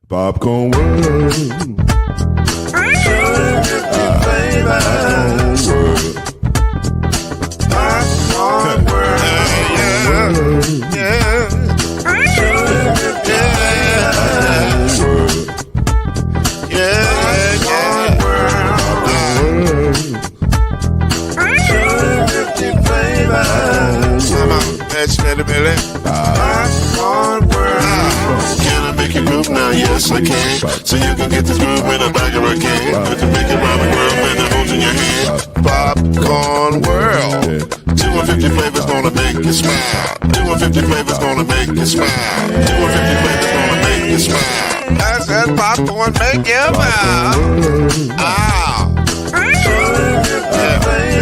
Popcorn World. Popcorn World. Can I make you move now? Yes, I can. So you can get this move in a bag of a can. You can make it rhyme and groove and the holes in your hand. Popcorn World. 250 flavors gonna make you smile. 250 flavors gonna make you smile. 250 flavors gonna make you smile. I said popcorn make you smile. Ah.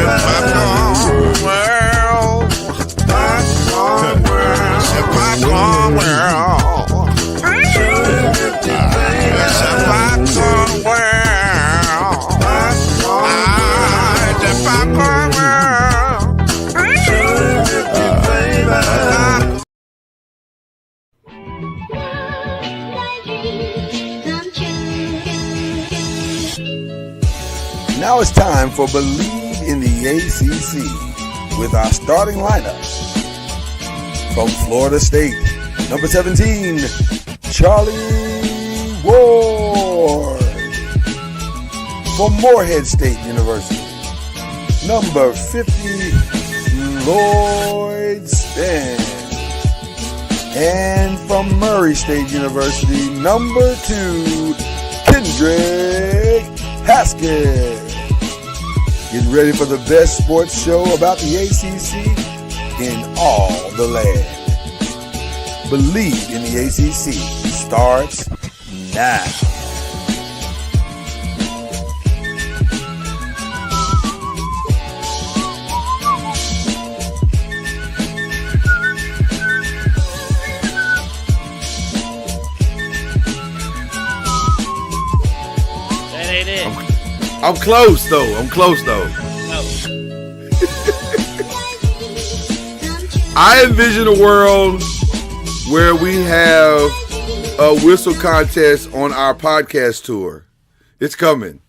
Popcorn World. Popcorn World. Popcorn World. It's a popcorn world. It's a popcorn world. Now it's time for Believe in the ACC with our starting lineup. From Florida State, number 17, Charlie Ward. From Morehead State University, number 50, Lloyd Span. And from Murray State University, number 2, Kendrick Haskett. Getting ready for the best sports show about the ACC in all the land. Believe in the ACC starts now. That ain't it. I'm close though. No. I envision a world where we have a whistle contest on our podcast tour. It's coming.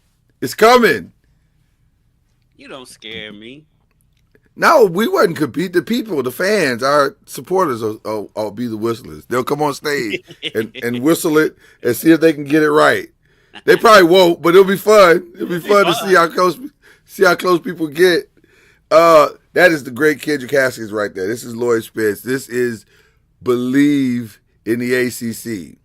You don't scare me. No, we wouldn't compete. The people, the fans, our supporters will be the whistlers. They'll come on stage and whistle it and see if they can get it right. They probably won't, but it'll be fun. It'll be fun to see how close people get. That is the great Kendrick Haskins right there. This is Lloyd Spence. This is Believe in the ACC.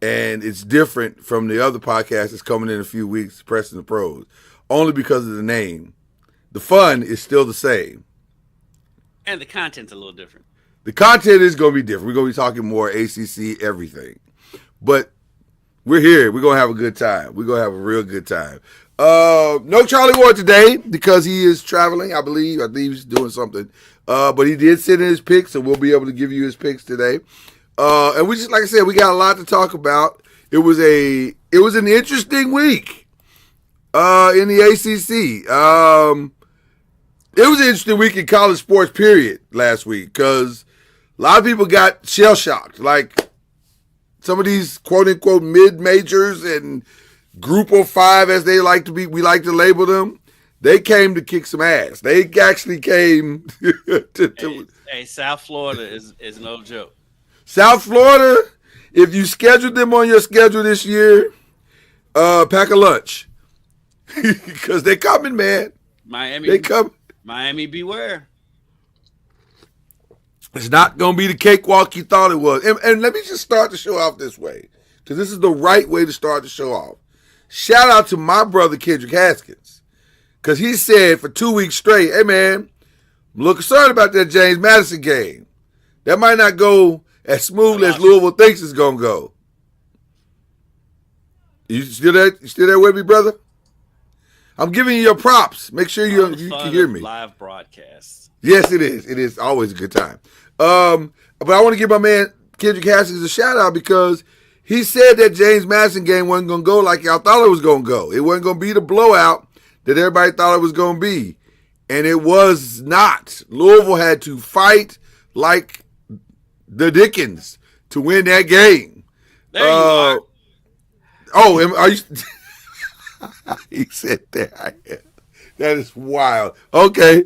And it's different from the other podcast that's coming in a few weeks, Pressing the Pros, only because of the name. The fun is still the same. And the content's a little different. The content is going to be different. We're going to be talking more ACC everything. But we're here. We're going to have a good time. We're going to have a real good time. No Charlie Ward today because he is traveling, I believe. I think he's doing something. But he did send in his picks, so we'll be able to give you his picks today. And we just, like I said, we got a lot to talk about. It was an interesting week in the ACC. It was an interesting week in college sports, period, last week, because a lot of people got shell-shocked. Like some of these quote-unquote mid-majors and Group of Five, as we like to label them, they came to kick some ass. They actually came to Hey, South Florida is no joke. South Florida, if you scheduled them on your schedule this year, pack a lunch. Because they're coming, man. They come. Miami, beware. It's not going to be the cakewalk you thought it was. And let me just start the show off this way, because this is the right way to start the show off. Shout out to my brother, Kendrick Haskins, because he said for 2 weeks straight, hey, man, I'm a little concerned about that James Madison game. That might not go as smooth as Louisville thinks it's going to go. You still there? You still there with me, brother? I'm giving you your props. Make sure you can hear me. Live broadcasts. Yes, it is. It is always a good time. But I want to give my man Kendrick Haskins a shout out because he said that James Madison game wasn't going to go like y'all thought it was going to go. It wasn't going to be the blowout that everybody thought it was going to be. And it was not. Louisville had to fight like the Dickens to win that game. There you are. Are you? He said that. That is wild. Okay.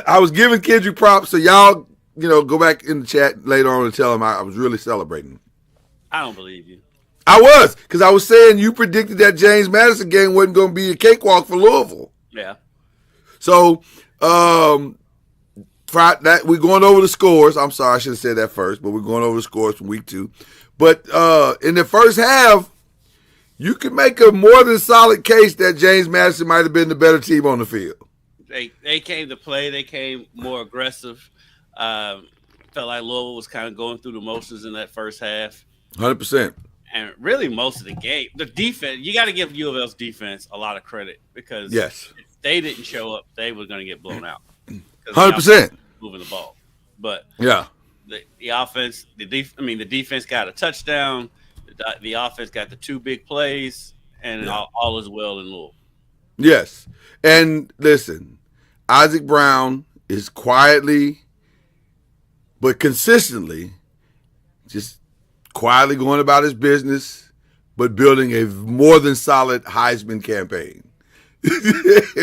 I was giving Kendrick props, so y'all, go back in the chat later on and tell him I was really celebrating. I don't believe you. I was, because I was saying you predicted that James Madison game wasn't going to be a cakewalk for Louisville. Yeah. So, we're going over the scores. I'm sorry, I should have said that first, but we're going over the scores from week 2. But in the first half, you can make a more than solid case that James Madison might have been the better team on the field. They came to play. They came more aggressive. Felt like Louisville was kind of going through the motions in that first half. 100%. And really most of the game. The defense, you got to give U of L's defense a lot of credit because yes, if they didn't show up, they were going to get blown out. 100%. Moving the ball. But yeah, the offense, the defense got a touchdown. The offense got the 2 big plays, and all is well in Louisville. Yes. And listen, Isaac Brown is quietly but consistently just quietly going about his business, but building a more than solid Heisman campaign.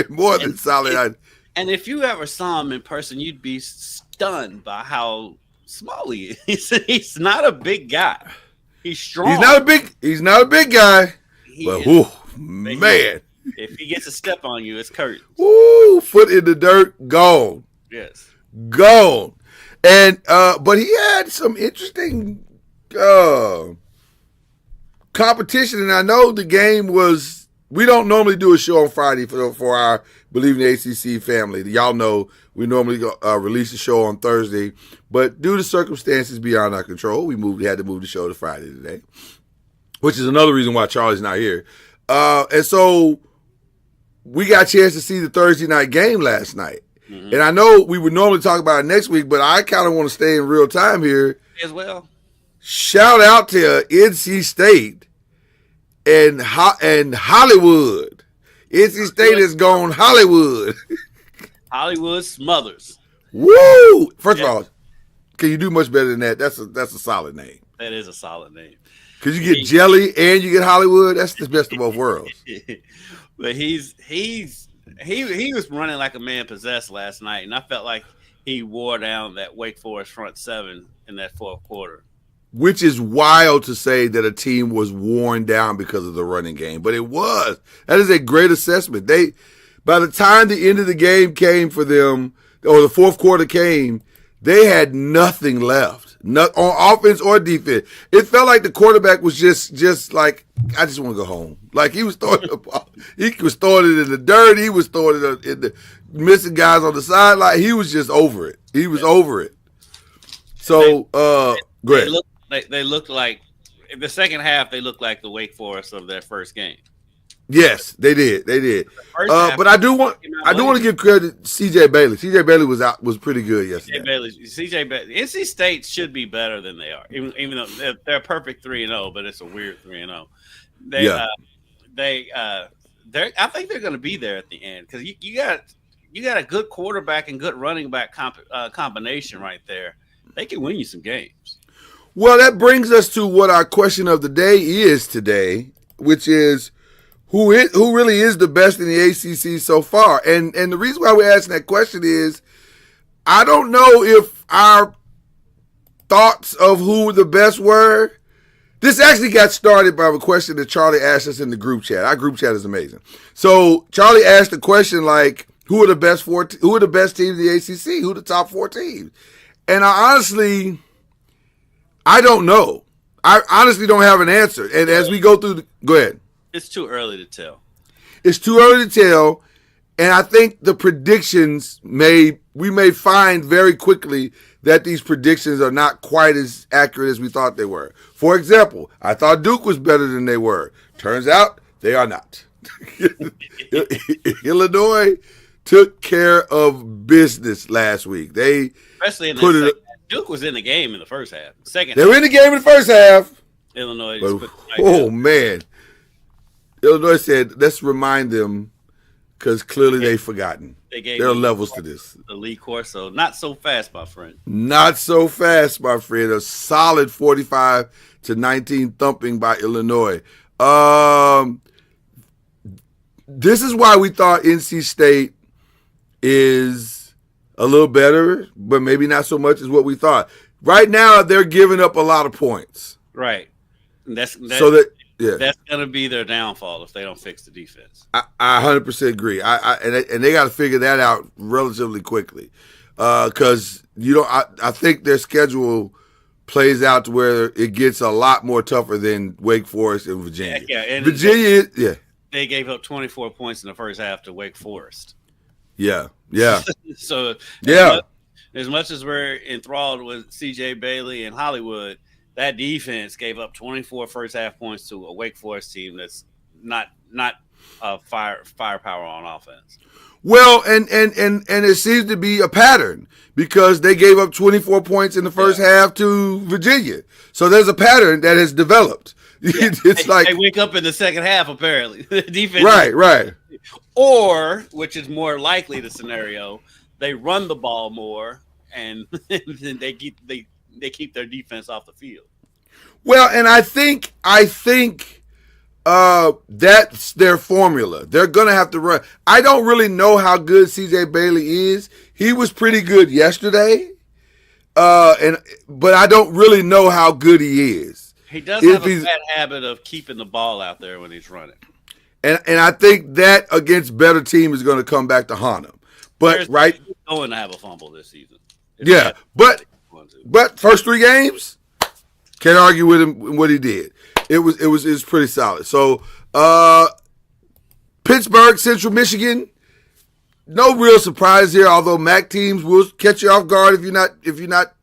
More than solid. And if you ever saw him in person, you'd be stunned by how small he is. He's not a big guy. He's strong. He's not a big guy. Man. If he gets a step on you, it's curtains. Woo, foot in the dirt, gone. Yes. Gone. And but he had some interesting competition, and I know the game was. We don't normally do a show on Friday for our Believe in the ACC family. Y'all know we normally release the show on Thursday, but due to circumstances beyond our control, we had to move the show to Friday today, which is another reason why Charlie's not here. And so we got a chance to see the Thursday night game last night. Mm-hmm. And I know we would normally talk about it next week, but I kind of want to stay in real time here. As well. Shout out to NC State and Hollywood. NC State has gone Hollywood. Hollywood Smothers. Woo! First of all, can you do much better than that? That's a solid name. That is a solid name. Because you get Jelly and you get Hollywood. That's the best of both worlds. But he was running like a man possessed last night, and I felt like he wore down that Wake Forest front seven in that fourth quarter. Which is wild to say that a team was worn down because of the running game, but it was. That is a great assessment. By the time the end of the game came for them, or the fourth quarter came, they had nothing left, not on offense or defense. It felt like the quarterback was just like, I just want to go home. Like he was throwing the ball, he was throwing it in the dirt, he was throwing it in the missing guys on the sideline. He was just over it. He was over it. So, go ahead. They looked like in the second half. They looked like the Wake Forest of their first game. Yes, they did. But I do want to give credit to CJ Bailey. CJ Bailey was pretty good yesterday. CJ Bailey. NC State should be better than they are, even though they're a perfect 3-0, but it's a weird 3-0. I think they're going to be there at the end because you got a good quarterback and good running back combination right there. They can win you some games. Well, that brings us to what our question of the day is today, which is who really is the best in the ACC so far? And the reason why we're asking that question is I don't know if our thoughts of who the best were. This actually got started by a question that Charlie asked us in the group chat. Our group chat is amazing. So Charlie asked a question like, who are the best teams in the ACC? Who are the top 4 teams? And I don't know. I honestly don't have an answer. And as we go through, go ahead. It's too early to tell. It's too early to tell. And I think the predictions we may find very quickly that these predictions are not quite as accurate as we thought they were. For example, I thought Duke was better than they were. Turns out they are not. Illinois took care of business last week. Especially in the Duke was in the game in the first half. They were in the game in the first half. Illinois. Man. Illinois said, let's remind them because clearly they've forgotten. There are levels to this. The Lee Corso, not so fast, my friend. Not so fast, my friend. A solid 45-19 thumping by Illinois. This is why we thought NC State is a little better, but maybe not so much as what we thought. Right now, they're giving up a lot of points. Right. That's going to be their downfall if they don't fix the defense. I 100% agree. And they got to figure that out relatively quickly, because I think their schedule plays out to where it gets a lot more tougher than Wake Forest and Virginia. And Virginia, they gave up 24 points in the first half to Wake Forest. Yeah. So as much as we're enthralled with C.J. Bailey and Hollywood, that defense gave up 24 first half points to a Wake Forest team that's not firepower on offense. Well, and it seems to be a pattern because they gave up 24 points in the first half to Virginia. So there's a pattern that has developed. Yeah. They wake up in the second half apparently. The defense, right. Or, which is more likely the scenario, they run the ball more and they keep their defense off the field. Well, and I think that's their formula. They're gonna have to run. I don't really know how good CJ Bailey is. He was pretty good yesterday, but I don't really know how good he is. He does have a bad habit of keeping the ball out there when he's running. And I think that against better team is going to come back to haunt him. But He's going to have a fumble this season. But first 3 games, can't argue with him what he did. It was pretty solid. So Pittsburgh, Central Michigan, no real surprise here. Although MAC teams will catch you off guard if you're not.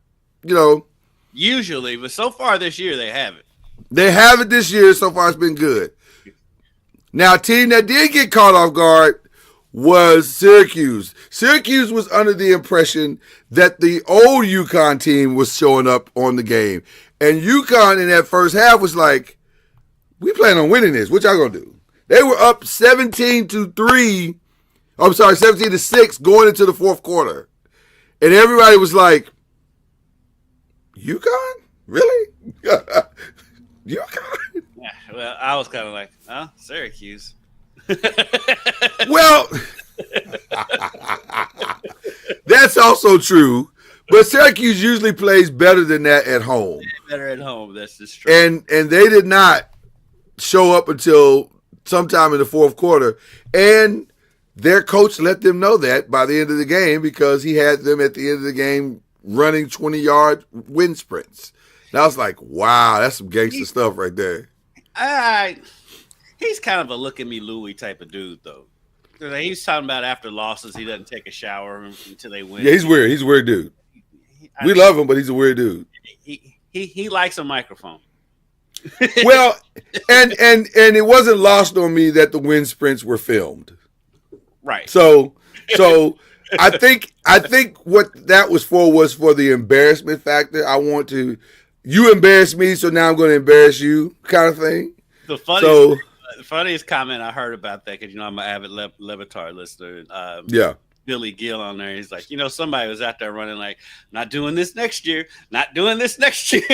Usually, but so far this year they haven't. They haven't this year. So far, it's been good. Now, a team that did get caught off guard was Syracuse. Syracuse was under the impression that the old UConn team was showing up on the game. And UConn in that first half was like, we plan on winning this. What y'all going to do? They were up 17-3. I'm sorry, 17-6 going into the fourth quarter. And everybody was like, UConn? Really? UConn? Yeah, well, I was kind of like, Syracuse. Well, that's also true. But Syracuse usually plays better than that at home. Better at home, that's just true. And they did not show up until sometime in the fourth quarter. And their coach let them know that by the end of the game because he had them at the end of the game running 20-yard wind sprints. And I was like, wow, that's some gangster stuff right there. He's kind of a look-at-me Louie type of dude, though. He's talking about after losses, he doesn't take a shower until they win. Yeah, he's weird. He's a weird dude. We love him, but he's a weird dude. He likes a microphone. Well, and it wasn't lost on me that the wind sprints were filmed. Right. So I think what that was for the embarrassment factor. You embarrass me, so now I'm going to embarrass you kind of thing. The funniest comment I heard about that, because I'm an avid Levitar listener. Billy Gill on there. He's like, somebody was out there running like, not doing this next year, not doing this next year.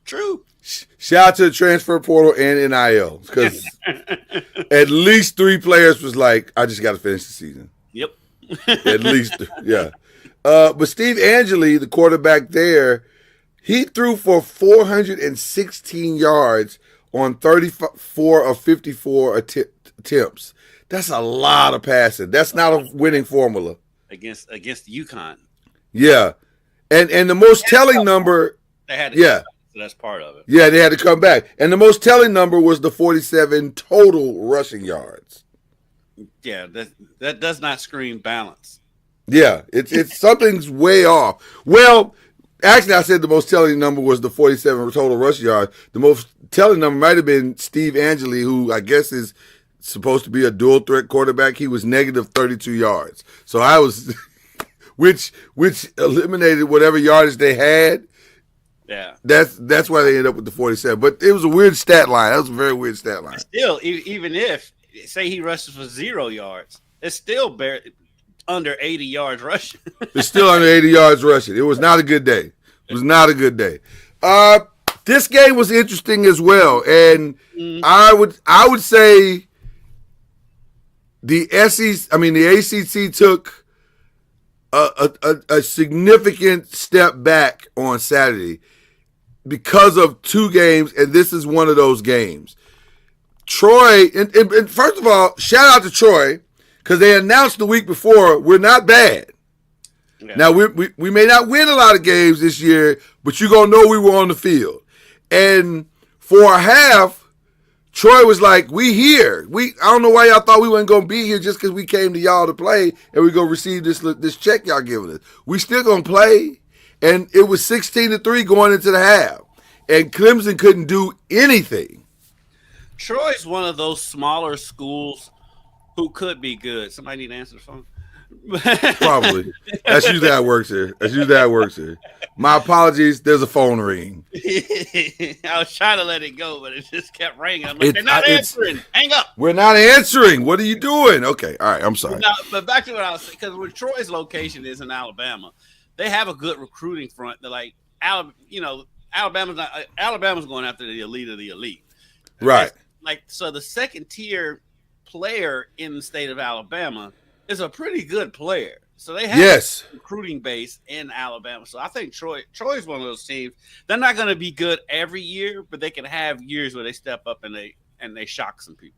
True. Shout out to the transfer portal and NIL, because at least 3 players was like, I just got to finish the season. Yep. At least, yeah. But Steve Angeli, the quarterback there, he threw for 416 yards on 34 of 54 attempts. That's a lot of passing. That's not a winning formula. Against UConn. Yeah. And the most telling number. They had to come back, so that's part of it. Yeah, they had to come back. And the most telling number was the 47 total rushing yards. Yeah, that does not scream balance. Yeah, it's something's way off. Well, actually, I said the most telling number was the 47 total rush yards. The most telling number might have been Steve Angeli, who I guess is supposed to be a dual threat quarterback. He was negative 32 yards. So I was, which eliminated whatever yardage they had. Yeah. That's why they end up with the 47. But it was a weird stat line. That was a very weird stat line. Still, even if say he rushes for 0 yards, it's still under 80 yards rushing. It's still under 80 yards rushing. It was not a good day. It was not a good day. This game was interesting as well, and I would say the ACC took a significant step back on Saturday because of 2 games, and this is one of those games. Troy, and first of all, shout out to Troy, because they announced the week before we're not bad. Yeah. Now, we may not win a lot of games this year, but you're going to know we were on the field. And for a half, Troy was like, we here. I don't know why y'all thought we wasn't going to be here just because we came to y'all to play and we going to receive this check y'all giving us. We still going to play. And it was 16-3 going into the half. And Clemson couldn't do anything. Troy's one of those smaller schools who could be good. Somebody need to answer the phone. Probably. That's usually how it works here. My apologies. There's a phone ring. I was trying to let it go, but it just kept ringing. I'm like, they're not answering. Hang up. We're not answering. What are you doing? Okay. All right. I'm sorry. But back to what I was saying, because where Troy's location is in Alabama, they have a good recruiting front. They're like, Alabama's going after the elite of the elite. Right. So the second tier player in the state of Alabama is a pretty good player. So they have a recruiting base in Alabama. So I think Troy's one of those teams. They're not going to be good every year, but they can have years where they step up and they shock some people.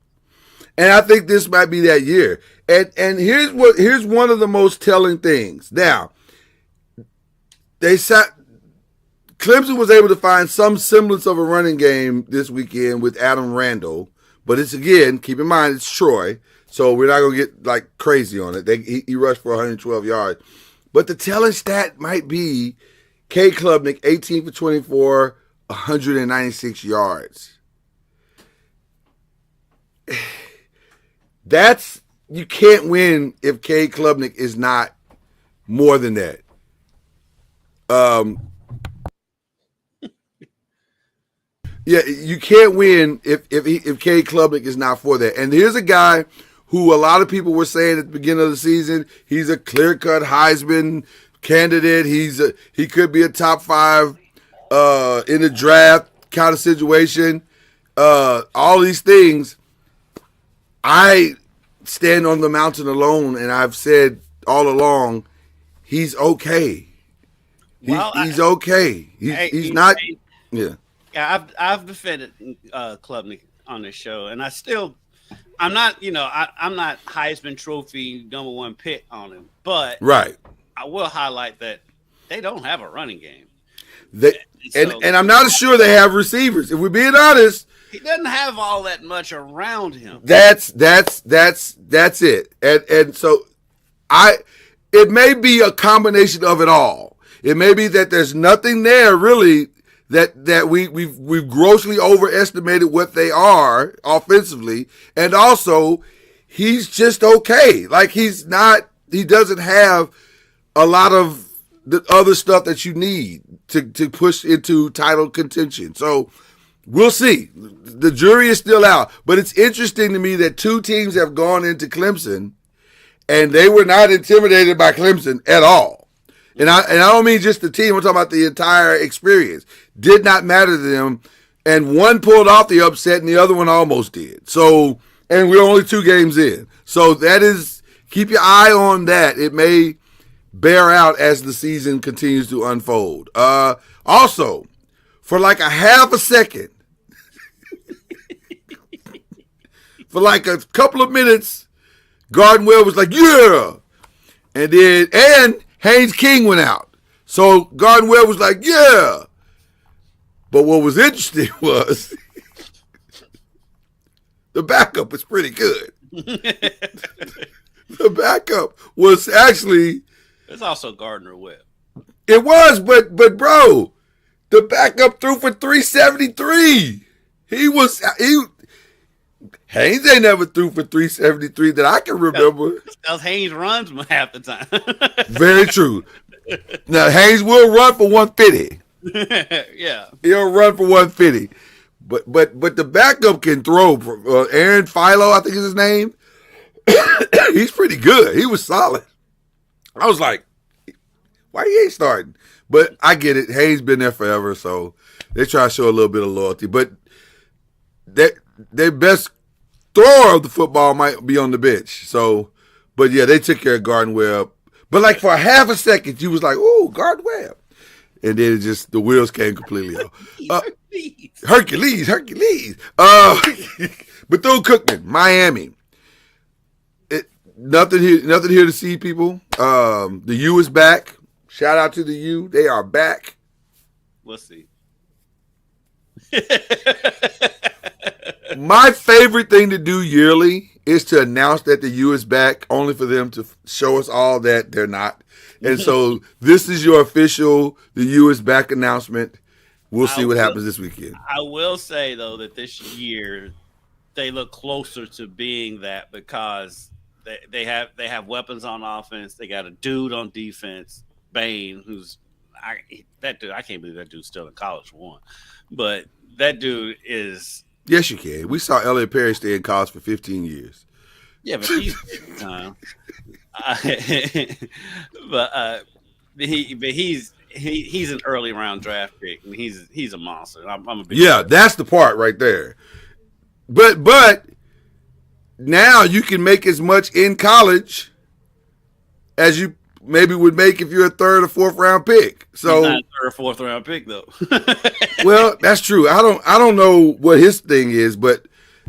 And I think this might be that year. And here's one of the most telling things. Now, Clemson was able to find some semblance of a running game this weekend with Adam Randall, but it's, again, keep in mind, it's Troy, so we're not going to get like crazy on it. He rushed for 112 yards. But the telling stat might be Cade Klubnik, 18 for 24, 196 yards. You can't win if Cade Klubnik is not more than that. Yeah, you can't win if Cade Klubnik is not for that. And here's a guy who a lot of people were saying at the beginning of the season, he's a clear-cut Heisman candidate. He could be a top 5 in the draft kind of situation. All these things. I stand on the mountain alone, and I've said all along, he's okay. He's okay. He's not. Yeah. Yeah, I've defended Klubnik on this show, and I'm not Heisman Trophy #1 pick on him, but right. I will highlight that they don't have a running game. And I'm not sure they have receivers. If we're being honest, he doesn't have all that much around him. That's it. And so it may be a combination of it all. It may be that there's nothing there really. That we've grossly overestimated what they are offensively, and also he's just okay. Like he doesn't have a lot of the other stuff that you need to push into title contention. So we'll see. The jury is still out, but it's interesting to me that 2 teams have gone into Clemson and they were not intimidated by Clemson at all. And I don't mean just the team. I'm talking about the entire experience. Did not matter to them. And one pulled off the upset and the other one almost did. So, and we're only 2 games in. So keep your eye on that. It may bear out as the season continues to unfold. Also, for like a half a second, for like a couple of minutes, Gardenwell was like, yeah. And Haynes King went out. So Gardenwell was like, yeah. But what was interesting was the backup was pretty good. The backup was actually. It's also Gardner Webb. It was, but bro, the backup threw for 373. Haynes ain't never threw for 373 that I can remember. Because Haynes runs half the time. Very true. Now, Haynes will run for 150. Yeah. He'll run for 150. But the backup can throw. Aaron Philo, I think is his name. He's pretty good. He was solid. I was like, why he ain't starting? But I get it. Hayes been there forever, so they try to show a little bit of loyalty. But their best thrower of the football might be on the bench. So, but yeah, they took care of Garden Webb. But like for a half a second, you was like, "Ooh, Garden Webb," and then it just the wheels came completely off. Hercules. Bethune-Cookman, Miami. Nothing here to see, people. The U is back. Shout out to the U. They are back. We'll see. My favorite thing to do yearly is to announce that the U is back, only for them to show us all that they're not. And so this is your official the U is back announcement. We'll see what happens this weekend. I will say, though, that this year they look closer to being that because they have weapons on offense. They got a dude on defense, Bain, that dude. I can't believe that dude's still in college for one. But that dude is. Yes, you can. We saw Elliot Perry stay in college for 15 years. Yeah, but he's he's an early round draft pick, and he's a monster. I'm a big fan. That's the part right there. But now you can make as much in college as you maybe would make if you're a third or fourth round pick. So he's not a third or fourth round pick though. Well, that's true. I don't know what his thing is, but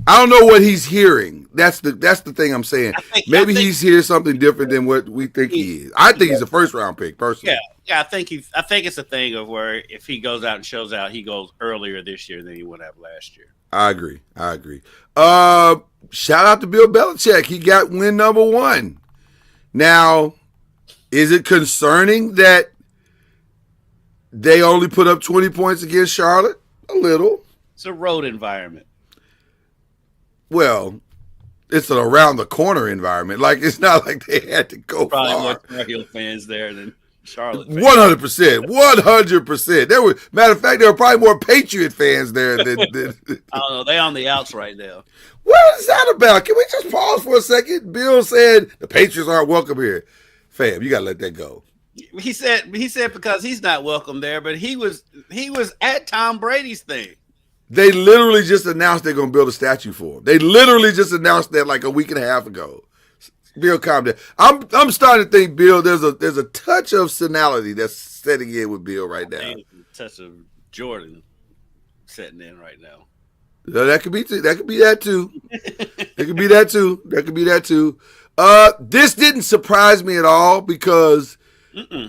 I don't know what he's hearing. That's the thing I'm saying. Maybe he's hearing something different than what we think he is. I think he's a first round pick, personally. Yeah. I think it's a thing of where if he goes out and shows out, he goes earlier this year than he would have last year. I agree. Shout out to Bill Belichick. He got win number 1. Now, is it concerning that they only put up 20 points against Charlotte? A little. It's a road environment. Well, it's an around the corner environment. Like, it's not like they had to go probably far. More Tar Heel fans there than Charlotte fans. 100%. There were, matter of fact, there were probably more Patriot fans there than I don't know. They on the outs right now. What is that about? Can we just pause for a second? Bill said the Patriots aren't welcome here. Fam, you gotta let that go. He said because he's not welcome there, but he was at Tom Brady's thing. They literally just announced they're gonna build a statue for him. They literally just announced that like a week and a half ago. Bill, calm down. I'm starting to think, Bill, there's a touch of senility that's setting in with Bill right now. A touch of Jordan setting in right now. That could be that too. This didn't surprise me at all because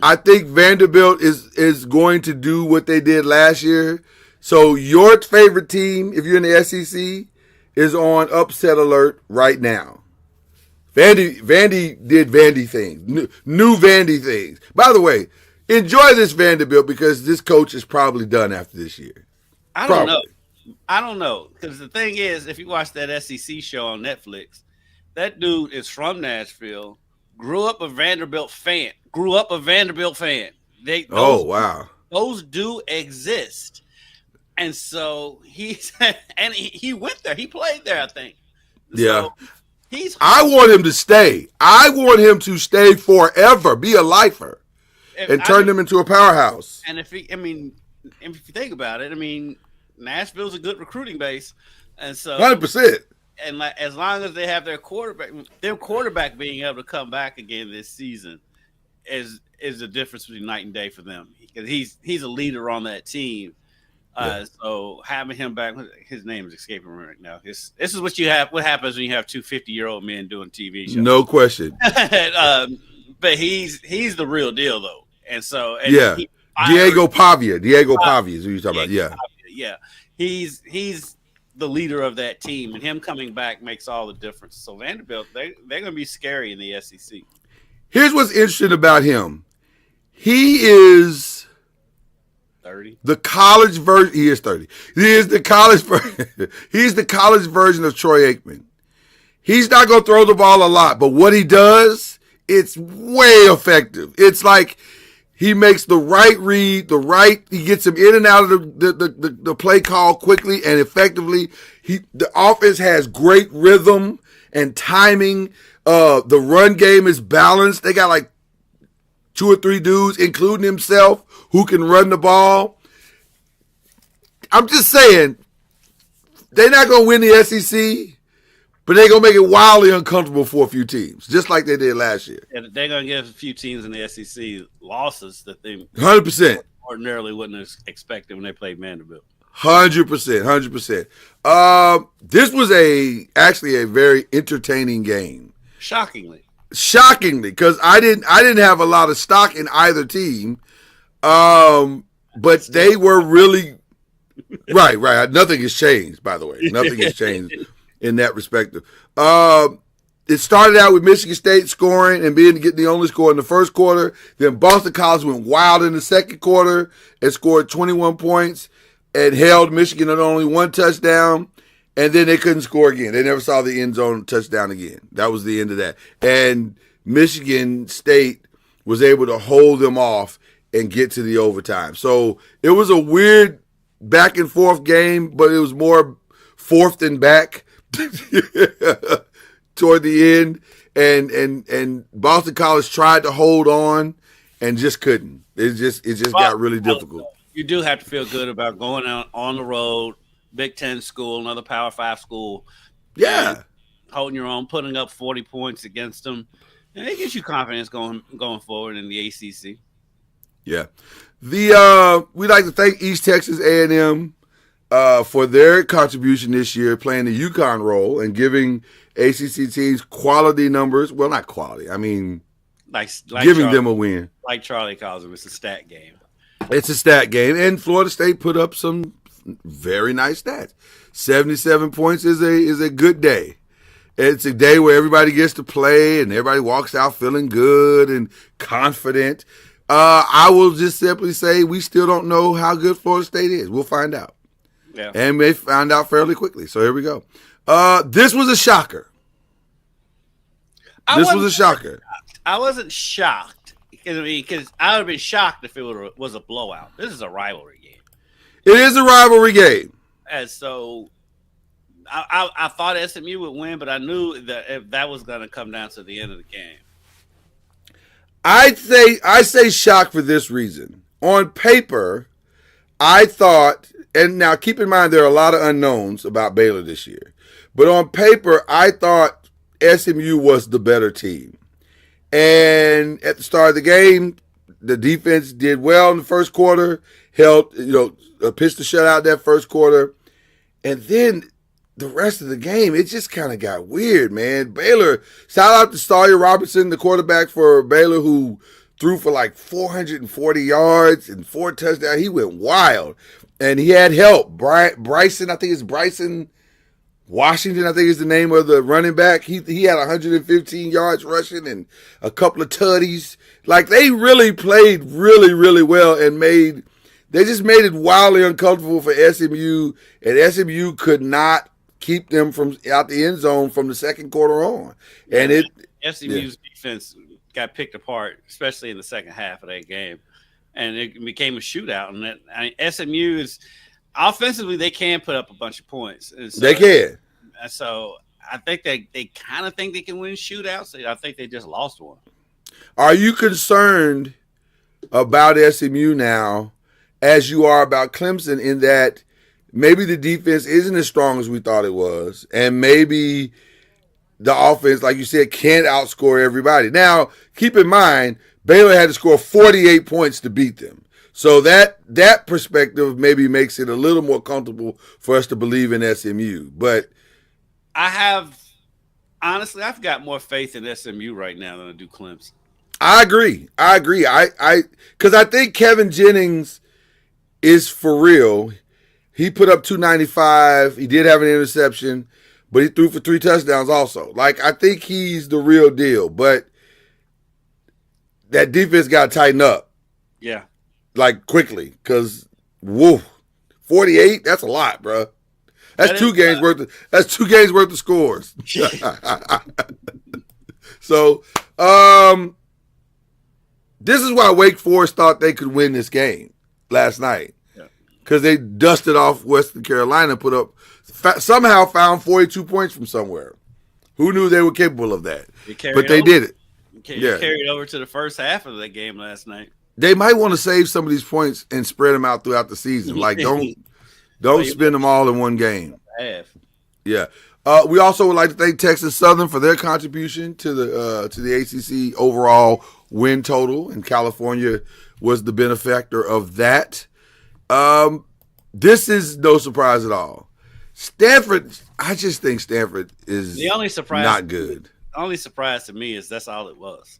I think Vanderbilt is going to do what they did last year. So your favorite team, if you're in the SEC, is on upset alert right now. Vandy did Vandy things, new Vandy things. By the way, enjoy this Vanderbilt because this coach is probably done after this year. I don't know. Because the thing is, if you watch that SEC show on Netflix, that dude is from Nashville, grew up a Vanderbilt fan. Wow. Those do exist. And so he went there. He played there, I think. Yeah. So I want him to stay. I want him to stay forever, be a lifer, and turn them into a powerhouse. And if you think about it, Nashville's a good recruiting base, and so 100%. And as long as they have their quarterback being able to come back again this season is the difference between night and day for them because he's a leader on that team. So having him back, his name is escaping me right now. This is what you have. What happens when you have two 50-year-old men doing TV shows? No question. But he's the real deal though, and so Diego Pavia. Diego Pavia is who you're talking about. Yeah. Yeah, he's the leader of that team, and him coming back makes all the difference. So Vanderbilt, they're going to be scary in the SEC. Here's what's interesting about him. He is 30. The college version. He is 30. He is the college version. He's the college version of Troy Aikman. He's not going to throw the ball a lot, but what he does, it's way effective. It's like He makes the right read, he gets him in and out of the play call quickly and effectively. The offense has great rhythm and timing. The run game is balanced. They got like 2 or 3 dudes, including himself, who can run the ball. I'm just saying, they're not going to win the SEC, but they're going to make it wildly uncomfortable for a few teams, just like they did last year. And they're going to give a few teams in the SEC losses that they 100% ordinarily wouldn't have expected when they played Vanderbilt. 100%. This was actually a very entertaining game. Shockingly, because I didn't have a lot of stock in either team, but they were really right. Nothing has changed, by the way. Nothing has changed in that respect. It started out with Michigan State scoring and getting the only score in the first quarter. Then Boston College went wild in the second quarter and scored 21 points and held Michigan at only 1 touchdown. And then they couldn't score again. They never saw the end zone touchdown again. That was the end of that. And Michigan State was able to hold them off and get to the overtime. So it was a weird back and forth game, but it was more forth and back toward the end. And Boston College tried to hold on and just couldn't. It just got really difficult. You do have to feel good about going out on the road, Big Ten school, another Power 5 school. Yeah. Holding your own, putting up 40 points against them. And it gives you confidence going forward in the ACC. Yeah. We'd like to thank East Texas A&M for their contribution this year, playing the UConn role and giving ACC teams quality numbers. Well, not quality. I mean, like giving Charlie, them a win. Like Charlie calls them, it's a stat game. It's a stat game. And Florida State put up some very nice stats. 77 points is a good day. It's a day where everybody gets to play and everybody walks out feeling good and confident. I will just simply say we still don't know how good Florida State is. We'll find out. Yeah. And may find out fairly quickly. So here we go. This was a shocker. I wasn't shocked because I would have been shocked if it was a blowout. This is a rivalry game. It is a rivalry game. And so I thought SMU would win, but I knew that if that was going to come down to the end of the game. I say shock for this reason. On paper, I thought, and now keep in mind there are a lot of unknowns about Baylor this year, but on paper, I thought SMU was the better team. And at the start of the game, the defense did well in the first quarter, pitched a shutout that first quarter, and then the rest of the game, it just kind of got weird, man. Baylor, shout out to Sawyer Robertson, the quarterback for Baylor, who threw for like 440 yards and 4 touchdowns. He went wild. And he had help. Bryson, I think it's Bryson Washington, I think is the name of the running back. He had 115 yards rushing and a couple of tutties. Like, they really played really, really well and they just made it wildly uncomfortable for SMU, and SMU could not keep them from out the end zone from the second quarter on. And SMU's defense got picked apart, especially in the second half of that game, and it became a shootout. And SMU is offensively, they can put up a bunch of points. So, they can. So I think they kind of think they can win shootouts. I think they just lost one. Are you concerned about SMU now, as you are about Clemson, in that maybe the defense isn't as strong as we thought it was, and maybe the offense, like you said, can't outscore everybody? Now, keep in mind, Baylor had to score 48 points to beat them. So that perspective maybe makes it a little more comfortable for us to believe in SMU. But I've got more faith in SMU right now than I do Clemson. I agree. Because I think Kevin Jennings is for real. He put up 295. He did have an interception, but he threw for 3 touchdowns also. Like, I think he's the real deal. But that defense got to tighten up. Yeah. Like, quickly. Because, 48, that's a lot, bro. That's 2 games worth of scores. So, This is why Wake Forest thought they could win this game last night. Because they dusted off Western Carolina, somehow found 42 points from somewhere. Who knew they were capable of that? But they did it. Carried over to the first half of that game last night. They might want to save some of these points and spread them out throughout the season. Like, don't spend them all in one game. Yeah. We also would like to thank Texas Southern for their contribution to the ACC overall win total, and California was the benefactor of that. This is no surprise at all. Stanford, I just think Stanford is the only surprise, not good. The only surprise to me is that's all it was.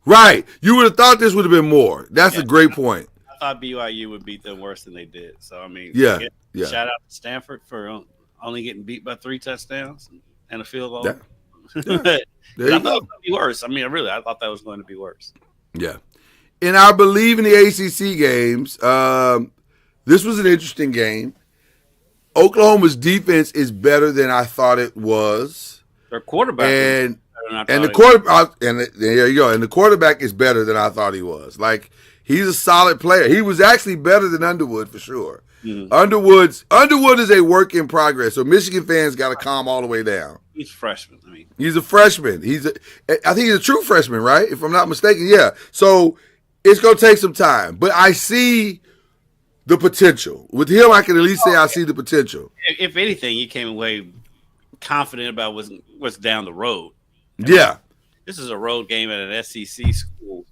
Right. You would have thought this would have been more. That's a great point. I thought BYU would beat them worse than they did. So, I mean, yeah. Shout out to Stanford for only getting beat by 3 touchdowns and a field goal. Yeah. I thought it would be worse. I mean, I thought that was going to be worse. Yeah. And I believe in the ACC games, this was an interesting game. Oklahoma's defense is better than I thought it was. Their quarterback and the quarterback, and there you go. And the quarterback is better than I thought he was. Like, he's a solid player. He was actually better than Underwood for sure. Mm-hmm. Underwood is a work in progress. So Michigan fans got to calm all the way down. He's a freshman. I mean, he's a freshman. I think he's a true freshman, right? If I'm not mistaken, yeah. So it's gonna take some time, but I see the potential with him. I can at least say I see the potential. If anything, you came away confident about what's down the road. Yeah, this is a road game at an SEC school,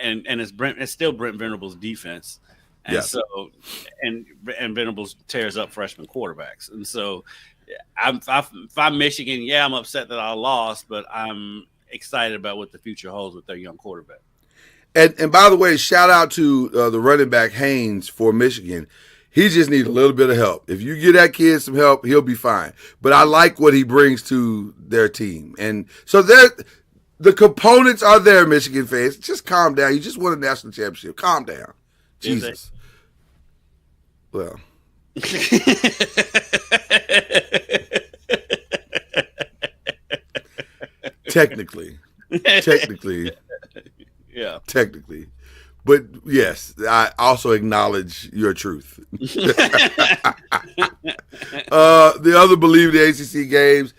and it's still Brent Venables' defense. And so, and Venables tears up freshman quarterbacks. And so, if I'm Michigan, I'm upset that I lost, but I'm excited about what the future holds with their young quarterback. And by the way, shout out to the running back Haynes for Michigan. He just needs a little bit of help. If you give that kid some help, he'll be fine. But I like what he brings to their team. And so the components are there, Michigan fans. Just calm down. You just won a national championship. Calm down. Jesus. Well. Technically. Yeah. Technically. But yes, I also acknowledge your truth. The other BLEAV the ACC games,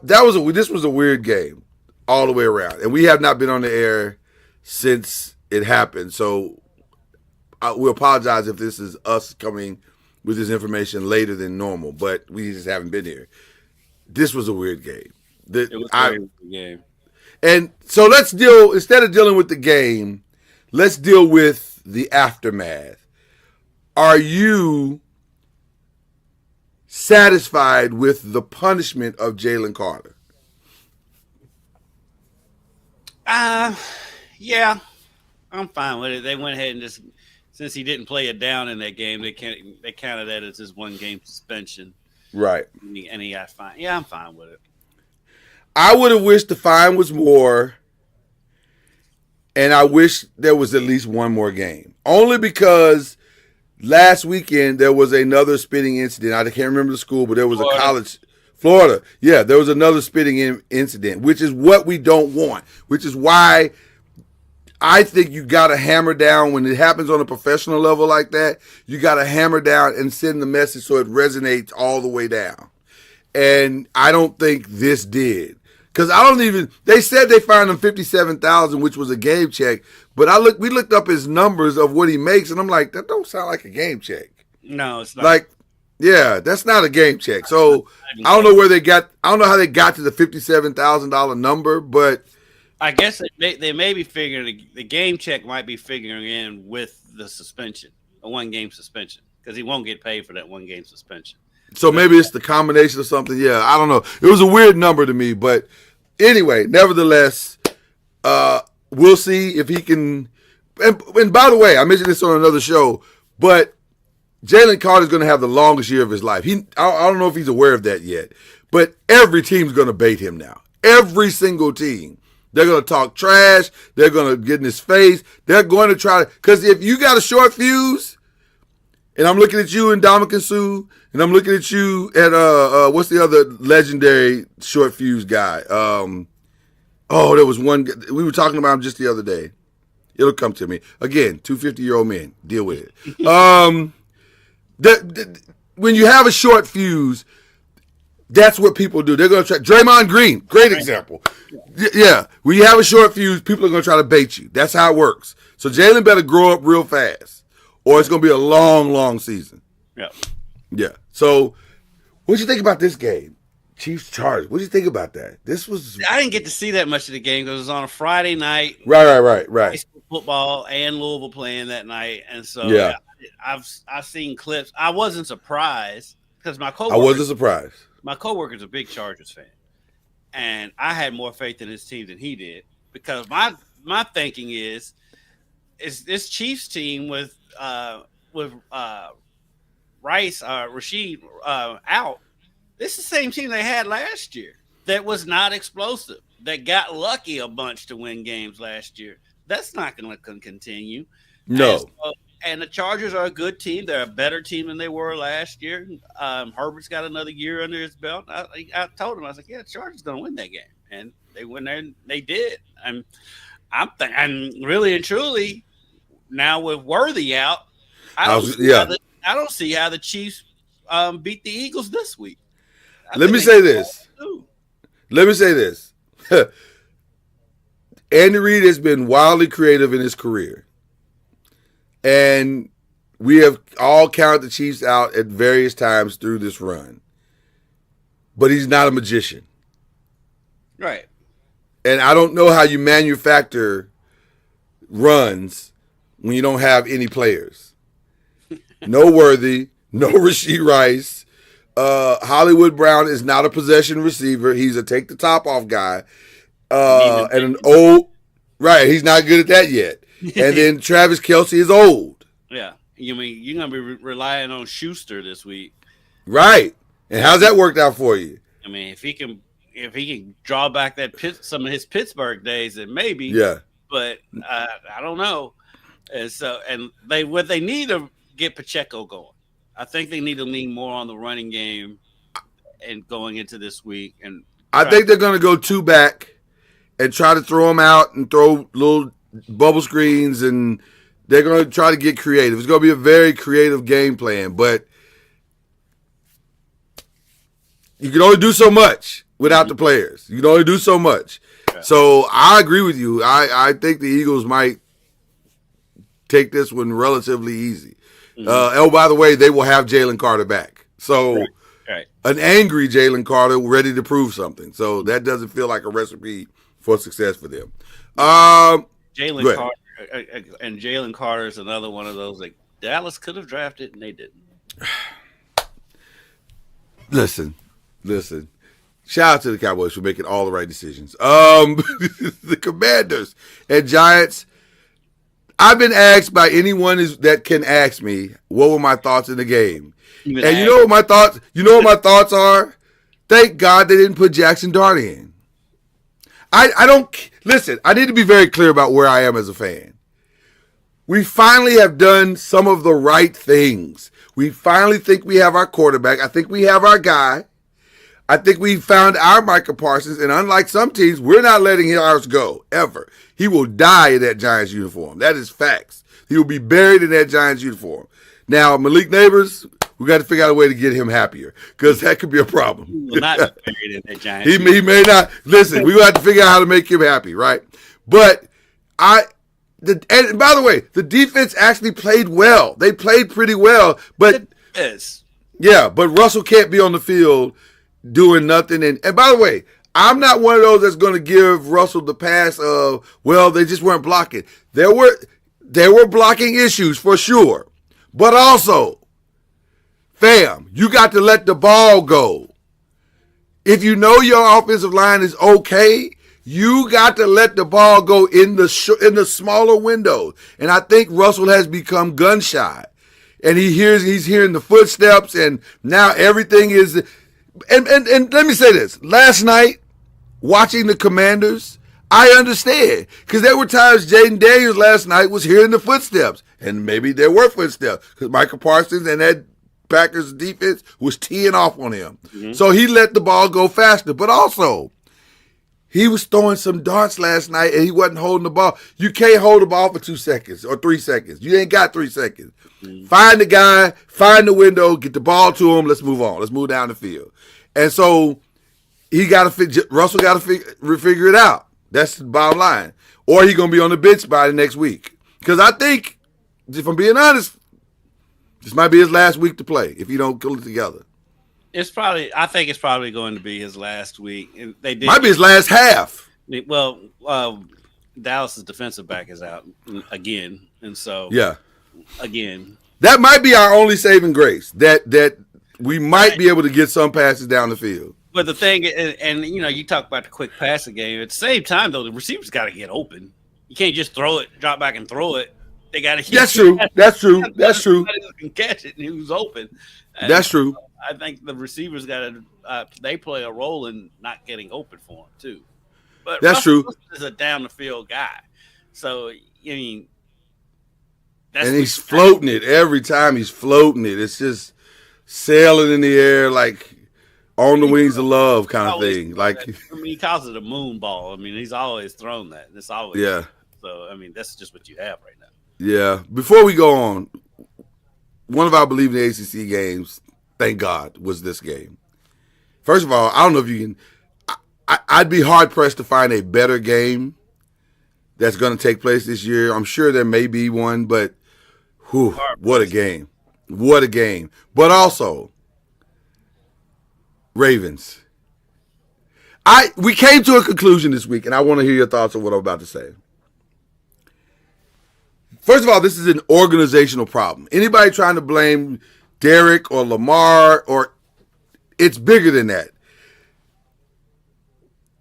this was a weird game all the way around. And we have not been on the air since it happened. So we apologize if this is us coming with this information later than normal, but we just haven't been here. This was a weird game. It was a weird game. And so instead of dealing with the game, let's deal with the aftermath. Are you satisfied with the punishment of Jalen Carter? Yeah, I'm fine with it. They went ahead and just, since he didn't play it down in that game, they counted that as his 1-game suspension. Right. And he got fined. Yeah, I'm fine with it. I would have wished the fine was more, and I wish there was at least one more game. Only because last weekend there was another spitting incident. I can't remember the school, but there was a college, Florida. Yeah, there was another spitting incident, which is what we don't want, which is why I think you got to hammer down when it happens on a professional level like that. You got to hammer down and send the message so it resonates all the way down. And I don't think this did. Because they said they fined him $57,000, which was a game check. But we looked up his numbers of what he makes, and I'm like, that don't sound like a game check. No, it's not. Like, yeah, that's not a game check. So I don't know how they got to the $57,000 number, but I guess they may be figuring the game check might be figuring in with the suspension, a 1-game suspension, because he won't get paid for that 1-game suspension. So maybe it's the combination of something. Yeah, I don't know. It was a weird number to me, but anyway, nevertheless, we'll see if he can. And by the way, I mentioned this on another show, but Jalen Carter is going to have the longest year of his life. I don't know if he's aware of that yet, but every team's going to bait him now. Every single team. They're going to talk trash. They're going to get in his face. They're going to try to, because if you got a short fuse, and I'm looking at you and Dominican Sue, and I'm looking at you at what's the other legendary short fuse guy? There was one. We were talking about him just the other day. It'll come to me. Again, 250-year-old men. Deal with it. When you have a short fuse, that's what people do. They're going to try. Draymond Green, great example. Yeah. When you have a short fuse, people are going to try to bait you. That's how it works. So Jalen better grow up real fast, or it's going to be a long, long season. Yeah. Yeah. So what'd you think about this game? Chiefs Chargers. What did you think about that? I didn't get to see that much of the game because it was on a Friday night. Right. High school football and Louisville playing that night, and so I've seen clips. I wasn't surprised because my coworker's a big Chargers fan, and I had more faith in his team than he did because my thinking is this Chiefs team with Rashid out. This is the same team they had last year that was not explosive, that got lucky a bunch to win games last year. That's not going to continue. No. And the Chargers are a good team. They're a better team than they were last year. Herbert's got another year under his belt. I told him, I was like, yeah, the Chargers going to win that game. And they went there and they did. I'm really and truly, now with Worthy out, I don't see how the Chiefs beat the Eagles this week. Let me say this. Andy Reid has been wildly creative in his career. And we have all counted the Chiefs out at various times through this run. But he's not a magician. Right. And I don't know how you manufacture runs when you don't have any players. No Worthy, no Rashee Rice. Hollywood Brown is not a possession receiver. He's a take the top off guy. And he's not good at that yet. And then Travis Kelce is old. Yeah. You mean you're going to be relying on Schuster this week. Right. And how's that worked out for you? I mean, if he can draw back some of his Pittsburgh days, then maybe. Yeah. But I don't know. And so what they need to get Pacheco going. I think they need to lean more on the running game and going into this week. And I think they're going to go two back and try to throw them out and throw little bubble screens, and they're going to try to get creative. It's going to be a very creative game plan, but you can only do so much without the players. You can only do so much. Yeah. So I agree with you. I think the Eagles might take this one relatively easy. Mm-hmm. By the way, they will have Jalen Carter back. So an angry Jalen Carter ready to prove something. So that doesn't feel like a recipe for success for them. Jalen Carter is another one of those like Dallas could have drafted and they didn't. Listen. Shout out to the Cowboys for making all the right decisions. The Commanders and Giants. I've been asked by anyone that can ask me what were my thoughts in the game, and you know what my thoughts. You know what my thoughts are. Thank God they didn't put Jackson Dart in. I don't listen. I need to be very clear about where I am as a fan. We finally have done some of the right things. We finally think we have our quarterback. I think we have our guy. I think we found our Micah Parsons, and unlike some teams, we're not letting ours go, ever. He will die in that Giants uniform. That is facts. He will be buried in that Giants uniform. Now, Malik Neighbors, we got to figure out a way to get him happier, because that could be a problem. He will not be buried in that Giants uniform. He may not. Listen, we have to figure out how to make him happy, right? But and by the way, the defense actually played well. They played pretty well, but but Russell can't be on the field doing nothing. And by the way, I'm not one of those that's going to give Russell the pass of, well, they just weren't blocking. There were blocking issues for sure. But also, fam, you got to let the ball go. If you know your offensive line is okay, you got to let the ball go in the smaller windows. And I think Russell has become gun shy. And he's hearing the footsteps, and now everything is. And let me say this. Last night, watching the Commanders, I understand. Because there were times Jaden Daniels last night was hearing the footsteps. And maybe there were footsteps. Because Micah Parsons and that Packers defense was teeing off on him. Mm-hmm. So he let the ball go faster. But also, He was throwing some darts last night, and he wasn't holding the ball. You can't hold the ball for 2 seconds or 3 seconds. You ain't got 3 seconds. Find the guy, find the window, get the ball to him. Let's move on. Let's move down the field. And so Russell got to figure it out. That's the bottom line. Or he's going to be on the bench by the next week. Because I think, if I'm being honest, this might be his last week to play if he don't pull it together. I think it's probably going to be his last week. Might be his last half. Well, Dallas's defensive back is out again, and so again, that might be our only saving grace. That we might be able to get some passes down the field. But the thing, and you talk about the quick passing game. At the same time, though, the receivers got to get open. You can't just throw it, drop back, and throw it. They got to. That's true. That's true. That's true. Can catch it, and who's open. And that's true. I think the receivers got to they play a role in not getting open for him too. But that's Russell true. Is a down the field guy, so I mean, and he's floating it every time. He's floating it. It's just sailing in the air like on the wings of love kind of thing. Like he calls it a moon ball. I mean, he's always thrown that. It's always So I mean, that's just what you have right now. Yeah. Before we go on, one of our BLEAV in the ACC games, thank God, was this game. First of all, I don't know if you can. I'd be hard pressed to find a better game that's going to take place this year. I'm sure there may be one, but what a game! What a game! But also, Ravens. We came to a conclusion this week, and I want to hear your thoughts on what I'm about to say. First of all, this is an organizational problem. Anybody trying to blame Derek or Lamar, or it's bigger than that.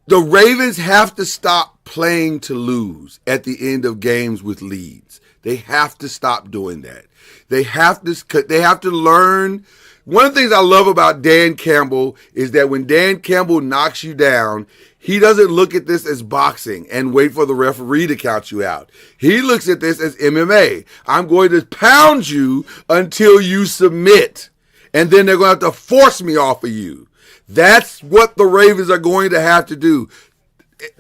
The Ravens have to stop playing to lose at the end of games with leads. They have to stop doing that. They have to learn. One of the things I love about Dan Campbell is that when Dan Campbell knocks you down, he doesn't look at this as boxing and wait for the referee to count you out. He looks at this as MMA. I'm going to pound you until you submit, and then they're going to have to force me off of you. That's what the Ravens are going to have to do.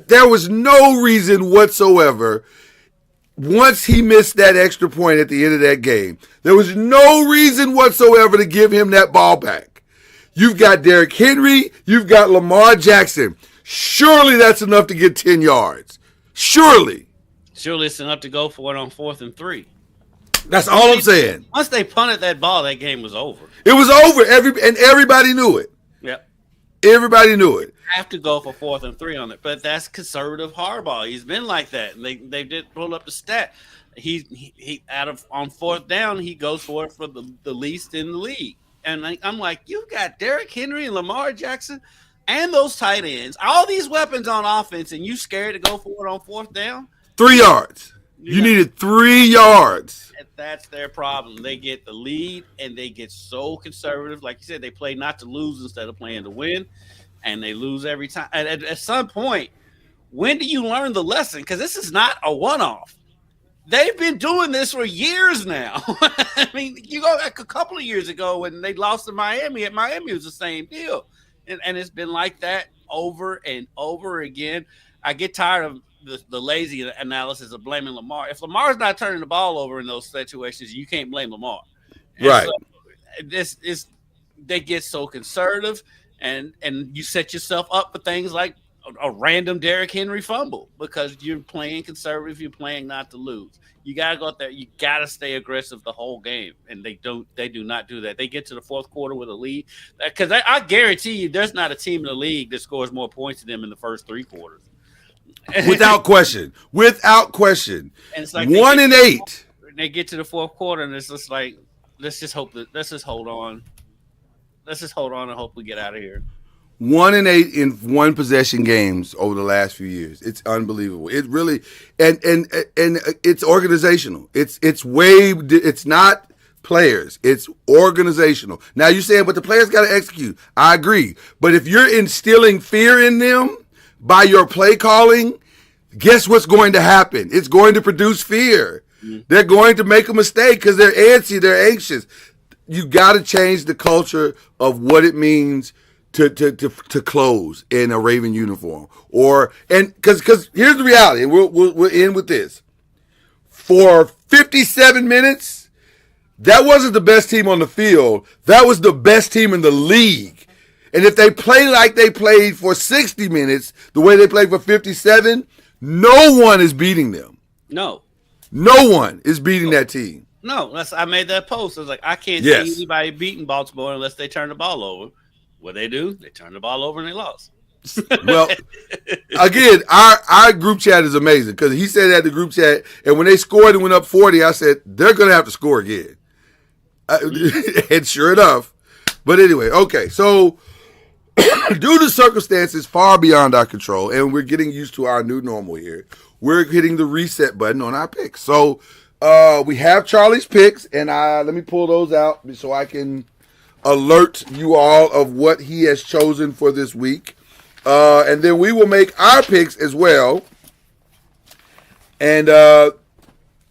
There was no reason whatsoever, once he missed that extra point at the end of that game, there was no reason whatsoever to give him that ball back. You've got Derrick Henry. You've got Lamar Jackson. Surely that's enough to get 10 yards. Surely it's enough to go for it on 4th and 3. That's all I'm saying. Once they punted that ball, that game was over. It was over. Everybody knew it. Yep. Everybody knew it. Have to go for 4th and 3 on it, but that's conservative Harbaugh. He's been like that, and they did pull up the stat. He on 4th down, he goes for it for the least in the league. And I'm like, you got Derrick Henry and Lamar Jackson and those tight ends, all these weapons on offense, and you scared to go for it on 4th down? 3 yards. You needed 3 yards. And that's their problem. They get the lead, and they get so conservative. Like you said, they play not to lose instead of playing to win, and they lose every time. At some point, when do you learn the lesson? Because this is not a one-off. They've been doing this for years now. I mean, you go back a couple of years ago when they lost to Miami. At Miami, it was the same deal. And it's been like that over and over again. I get tired of the lazy analysis of blaming Lamar. If Lamar's not turning the ball over in those situations, you can't blame Lamar. And right. So they get so conservative, and you set yourself up for things like a random Derrick Henry fumble because you're playing conservative, you're playing not to lose. You got to go out there, you got to stay aggressive the whole game, and they do not do that. They get to the 4th quarter with a lead because I guarantee you there's not a team in the league that scores more points than them in the first 3 quarters. Without question. Without question. And it's like 1 and 8. They get to the 4th quarter, and it's just like, let's just hold on. Let's just hold on and hope we get out of here. 1 and 8 in one possession games over the last few years. It's unbelievable. It really, and it's organizational. It's not players. It's organizational. Now you're saying, but the players got to execute. I agree. But if you're instilling fear in them by your play calling, guess what's going to happen? It's going to produce fear. Mm-hmm. They're going to make a mistake because they're antsy. They're anxious. You got to change the culture of what it means to close in a Raven uniform, because here's the reality, and we'll end with this. For 57 minutes, that wasn't the best team on the field. That was the best team in the league. And if they play like they played for 60 minutes, the way they played for 57, no one is beating them. No one is beating that team. No, I made that post. I was like, I can't see anybody beating Baltimore unless they turn the ball over. What they do, they turn the ball over and they lost. Well, again, our group chat is amazing because he said that the group chat, and when they scored and went up 40, I said, they're going to have to score again. And sure enough. But anyway, okay, so due to circumstances far beyond our control, and we're getting used to our new normal here, we're hitting the reset button on our picks. So we have Charlie's picks, and let me pull those out so I can alert you all of what he has chosen for this week. And then we will make our picks as well. And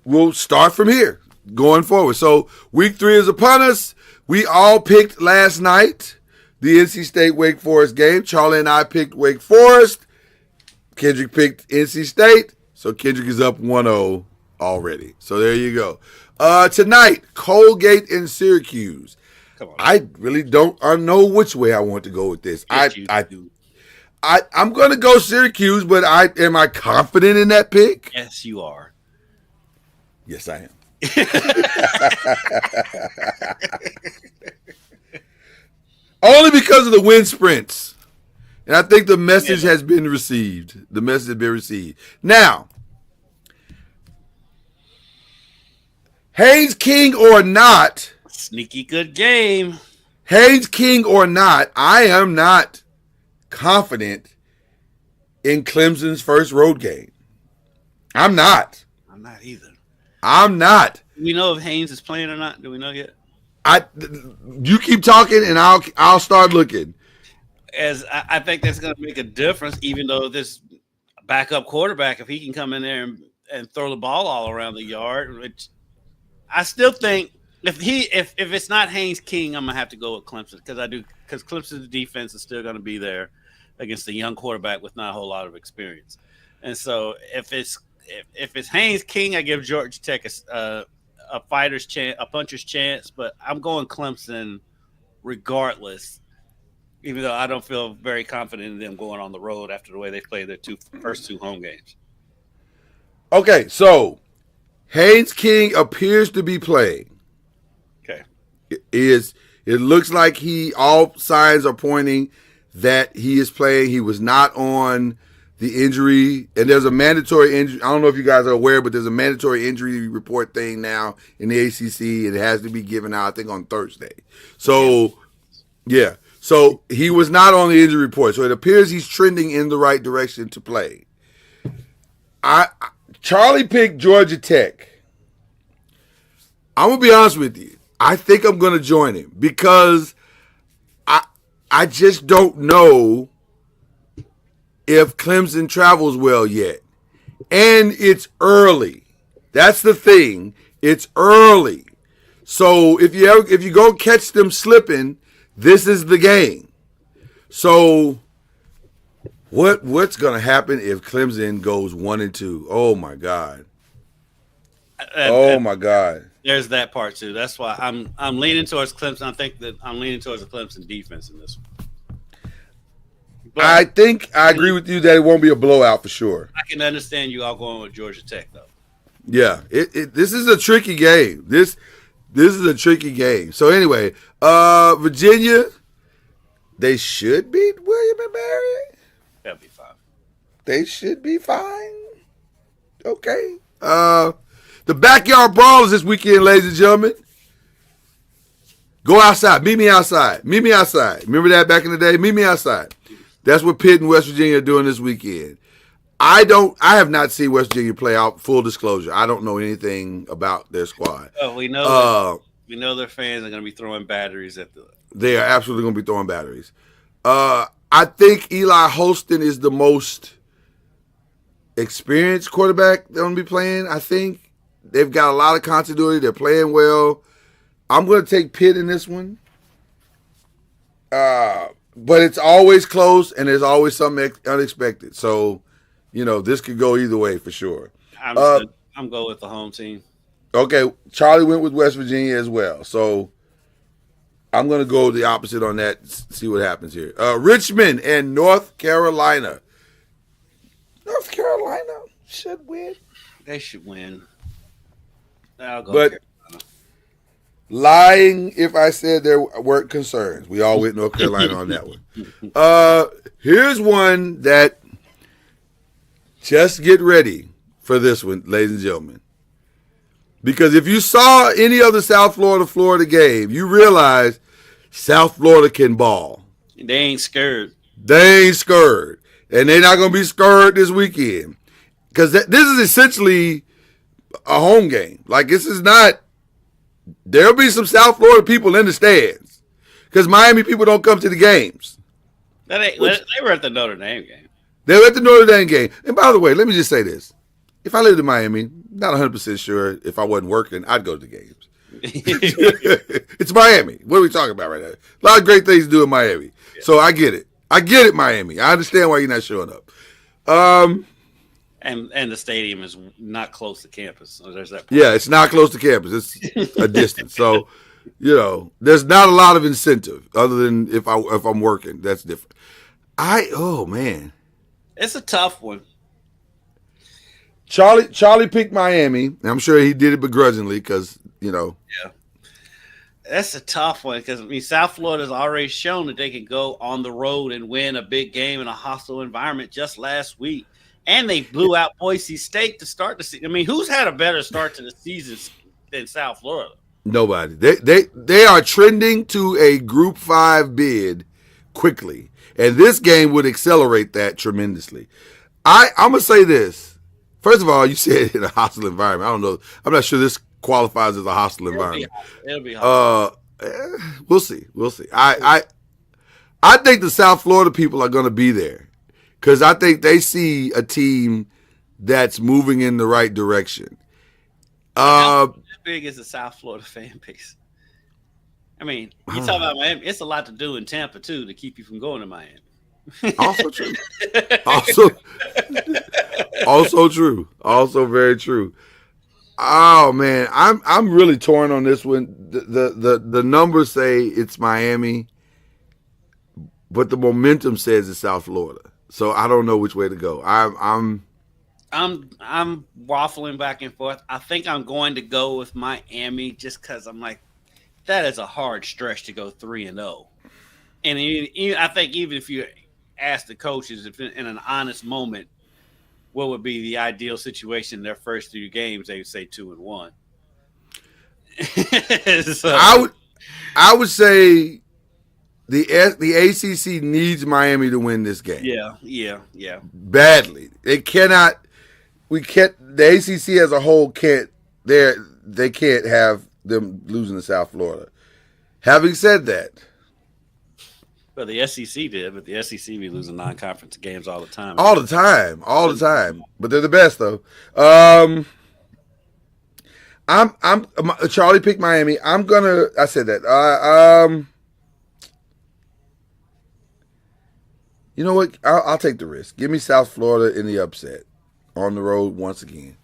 we'll start from here going forward. So week 3 is upon us. We all picked last night the NC State Wake Forest game. Charlie and I picked Wake Forest. Kendrick picked NC State. So Kendrick is up 1-0 already. So there you go. Tonight, Colgate and Syracuse. Come on. I really don't know which way I want to go with this. Yes, I'm going to go Syracuse, but am I confident in that pick? Yes, you are. Yes, I am. Only because of the wind sprints. And I think the message has been received. The message has been received. Now, Haynes King or not. Sneaky good game. Haynes King or not, I am not confident in Clemson's first road game. I'm not. I'm not either. I'm not. Do we know if Haynes is playing or not? Do we know yet? You keep talking and I'll start looking. As I think that's going to make a difference, even though this backup quarterback, if he can come in there and throw the ball all around the yard, which I still think if it's not Haynes King, I'm gonna have to go with Clemson because Clemson's defense is still going to be there against a young quarterback with not a whole lot of experience, and so if it's Haynes King, I give Georgia Tech a fighter's chance, a puncher's chance, but I'm going Clemson regardless. Even though I don't feel very confident in them going on the road after the way they played their first two home games. Okay, so Haynes King appears to be playing. Okay. It looks like all signs are pointing that he is playing. He was not on the injury, and there's a mandatory injury. I don't know if you guys are aware, but there's a mandatory injury report thing now in the ACC, and it has to be given out, I think, on Thursday. So, yeah. So he was not on the injury report. So it appears he's trending in the right direction to play. Charlie picked Georgia Tech. I'm going to be honest with you. I think I'm going to join him because I just don't know if Clemson travels well yet. And it's early. That's the thing. It's early. So if you go catch them slipping, this is the game. So what's going to happen if Clemson goes 1-2? Oh my God. Oh my God. There's that part too. That's why I'm leaning towards Clemson. I think that I'm leaning towards the Clemson defense in this one. But I think I agree with you that it won't be a blowout for sure. I can understand you all going with Georgia Tech though. Yeah, this is a tricky game. This is a tricky game. So anyway, Virginia, they should beat William and Mary. They'll be fine. They should be fine. Okay. The backyard brawl is this weekend, ladies and gentlemen. Go outside. Meet me outside. Meet me outside. Remember that back in the day? Meet me outside. That's what Pitt and West Virginia are doing this weekend. I have not seen West Virginia play out. Full disclosure, I don't know anything about their squad. Oh, we know their fans are going to be throwing batteries at the. They are absolutely going to be throwing batteries. I think Eli Holston is the most experienced quarterback they're going to be playing. I think they've got a lot of continuity. They're playing well. I'm going to take Pitt in this one. but it's always close, and there's always something unexpected. So, this could go either way for sure. I'm going with the home team. Okay, Charlie went with West Virginia as well. So I'm going to go the opposite on that, see what happens here. Richmond and North Carolina. North Carolina should win. They should win. I'll go But Carolina. Lying if I said there weren't concerns. We all went North Carolina on that one. Here's one that just get ready for this one, ladies and gentlemen. Because if you saw any of the South Florida game, you realize South Florida can ball. They ain't scared. They ain't scared. And they're not going to be scared this weekend. Because this is essentially a home game. Like, this is not, there'll be some South Florida people in the stands. Because Miami people don't come to the games. They were at the Notre Dame game. They were at the Notre Dame game. And by the way, let me just say this. If I lived in Miami, not 100% sure if I wasn't working, I'd go to the games. It's Miami. What are we talking about right now? A lot of great things to do in Miami. Yeah. So I get it. I get it, Miami. I understand why you're not showing up. And the stadium is not close to campus. So there's that. Yeah, it's not close to campus. It's a distance. So, there's not a lot of incentive other than if I'm working. That's different. Oh man. It's a tough one. Charlie picked Miami, and I'm sure he did it begrudgingly because, Yeah. That's a tough one because, South Florida's already shown that they can go on the road and win a big game in a hostile environment just last week. And they blew out Boise State to start the season. Who's had a better start to the season than South Florida? Nobody. They are trending to a Group 5 bid quickly, and this game would accelerate that tremendously. I'm going to say this. First of all, you said in a hostile environment. I don't know. I'm not sure this qualifies as a hostile environment. It'll be hostile. We'll see. I think the South Florida people are going to be there because I think they see a team that's moving in the right direction. How big is the South Florida fan base? You talk about Miami. It's a lot to do in Tampa too to keep you from going to Miami. Also true. Also true. Also very true. Oh man, I'm really torn on this one. The numbers say it's Miami, but the momentum says it's South Florida. So I don't know which way to go. I'm waffling back and forth. I think I'm going to go with Miami just because I'm like, that is a hard stretch to go 3-0. And I think even if you ask the coaches if in an honest moment, what would be the ideal situation in their first 3 games, they would say 2-1. So, I would say the ACC needs Miami to win this game. Yeah. Badly. They cannot. The ACC as a whole can't. They can't have them losing to South Florida. Having said that. Well, the SEC did, but the SEC be losing non-conference games all the time. All the time. But they're the best, though. I'm Charlie picked Miami. I said that. You know what? I'll take the risk. Give me South Florida in the upset on the road once again.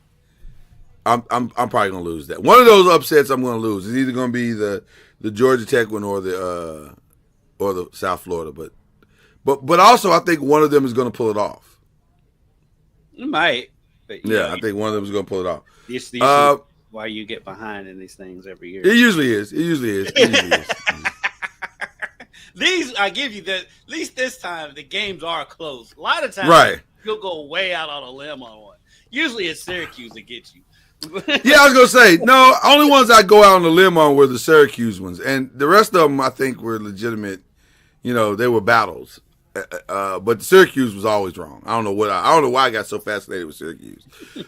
I'm probably gonna lose that. One of those upsets I'm gonna lose. It's either gonna be the Georgia Tech one or the South Florida, but also I think one of them is going to pull it off. It might. But, I think one of them is going to pull it off. These why you get behind in these things every year. It usually is. These, I give you that. At least this time, the games are close. A lot of times, right, you'll go way out on a limb on one. Usually, it's Syracuse that gets you. Yeah, I was gonna say no. Only ones I go out on a limb on were the Syracuse ones, and the rest of them I think were legitimate. They were battles, but Syracuse was always wrong. I don't know why I got so fascinated with Syracuse,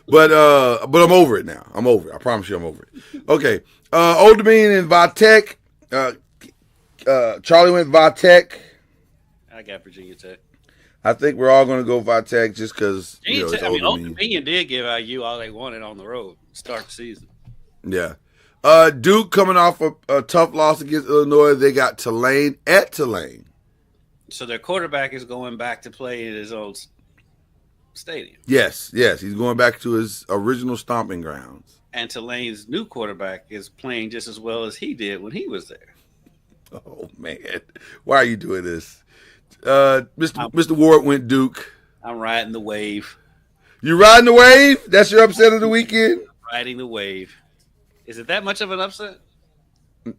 but I'm over it now. I'm over it. I promise you, I'm over it. Okay, Old Dominion and Vatech. Charlie went Vatech. I got Virginia Tech. I think we're all going to go Vatech just because it's Old Dominion did give IU all they wanted on the road to start the season. Yeah. Duke coming off a tough loss against Illinois. They got Tulane at Tulane. So their quarterback is going back to play in his old stadium. Yes, he's going back to his original stomping grounds. And Tulane's new quarterback is playing just as well as he did when he was there. Oh man, why are you doing this, Mr. Ward went Duke. I'm riding the wave. You riding the wave? That's your upset of the weekend? Riding the wave. Is it that much of an upset?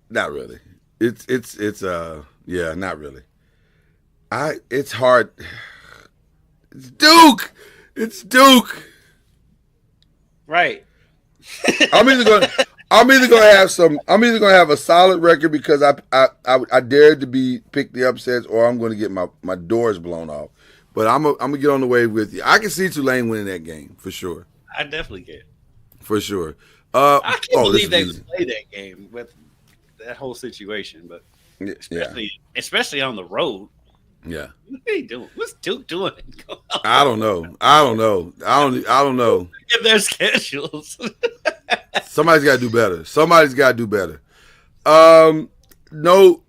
Not really. It's yeah, not really. It's hard. It's Duke. It's Duke. Right. I'm either gonna have a solid record because I dared to pick the upsets, or I'm gonna get my doors blown off. But I'm gonna get on the wave with you. I can see Tulane winning that game for sure. I definitely can. For sure. I can't believe they would play that game with that whole situation, but especially on the road. Yeah. What are they doing? What's Duke doing? I don't know. I don't know. In their schedules. Somebody's got to do better. No,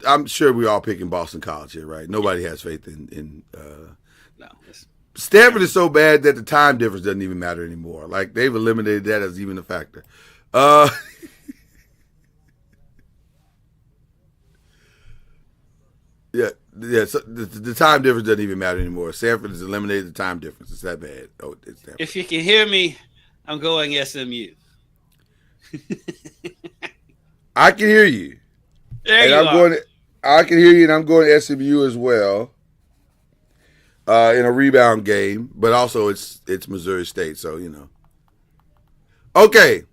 I'm sure we're all picking Boston College here, right? Nobody has faith in no. Stanford is so bad that the time difference doesn't even matter anymore. Like, they've eliminated that as even a factor. Yeah. So the time difference doesn't even matter anymore. Stanford has eliminated the time difference. It's that bad. Oh, it's Stanford. If you can hear me, I'm going SMU. I can hear you. I can hear you, and I'm going to SMU as well. In a rebound game, but also it's Missouri State, so you know. Okay.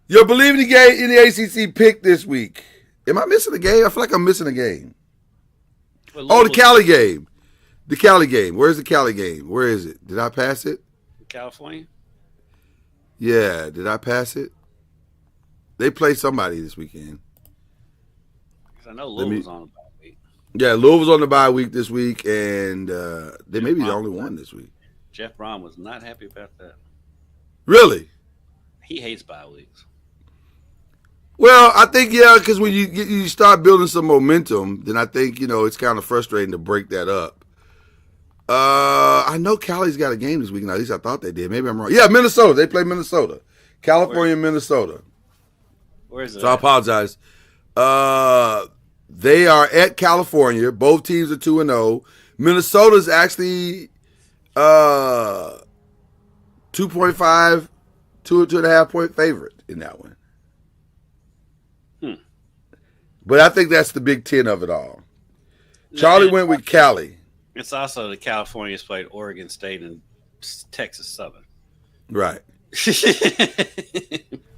Your Believe in the ACC pick this week. Am I missing a game? I feel like I'm missing a game. Oh, the Cali game. The Cali game. Where's the Cali game? Where is it? Did I pass it? California? Yeah. Did I pass it? They play somebody this weekend. I know Louisville's on the bye week. Yeah, Louisville's on the bye week this week, and they may be the only one this week. Jeff Brom was not happy about that. Really? He hates bye weeks. Well, I think, because when you start building some momentum, then I think, it's kind of frustrating to break that up. I know Cali's got a game this week. At least I thought they did. Maybe I'm wrong. Yeah, Minnesota. They play Minnesota. California and Minnesota. Where is it? So I apologize. They are at California. Both teams are 2-0. Minnesota's actually 2.5, 2.5 point favorite in that one. But I think that's the Big Ten of it all. Charlie went with Cali. It's also the Californians played Oregon State and Texas Southern. Right.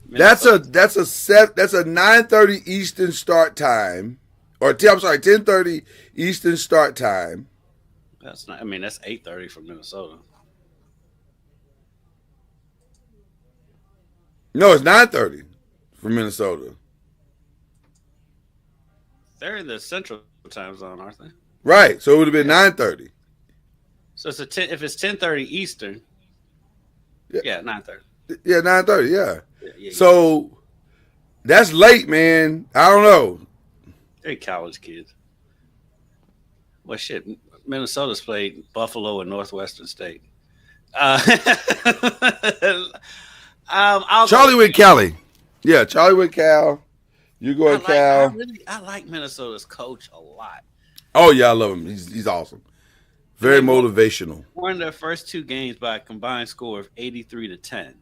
That's a 9:30 Eastern start time, or 10:30 Eastern start time. That's not. I mean, that's 8:30 from Minnesota. No, it's 9:30 from Minnesota. They're in the Central Time Zone, aren't they? Right. So it would have been 9:30. So it's if it's 10:30 Eastern. Yeah, 9:30. Yeah, 9:30. Yeah. So that's late, man. I don't know. They're college kids. Well, shit. Minnesota's played Buffalo and Northwestern State. Charlie with Cali. Yeah, Charlie with Cal. You go with Cal. I like Minnesota's coach a lot. Oh yeah, I love him. He's awesome. Very motivational. Won their first two games by a combined score of 83-10.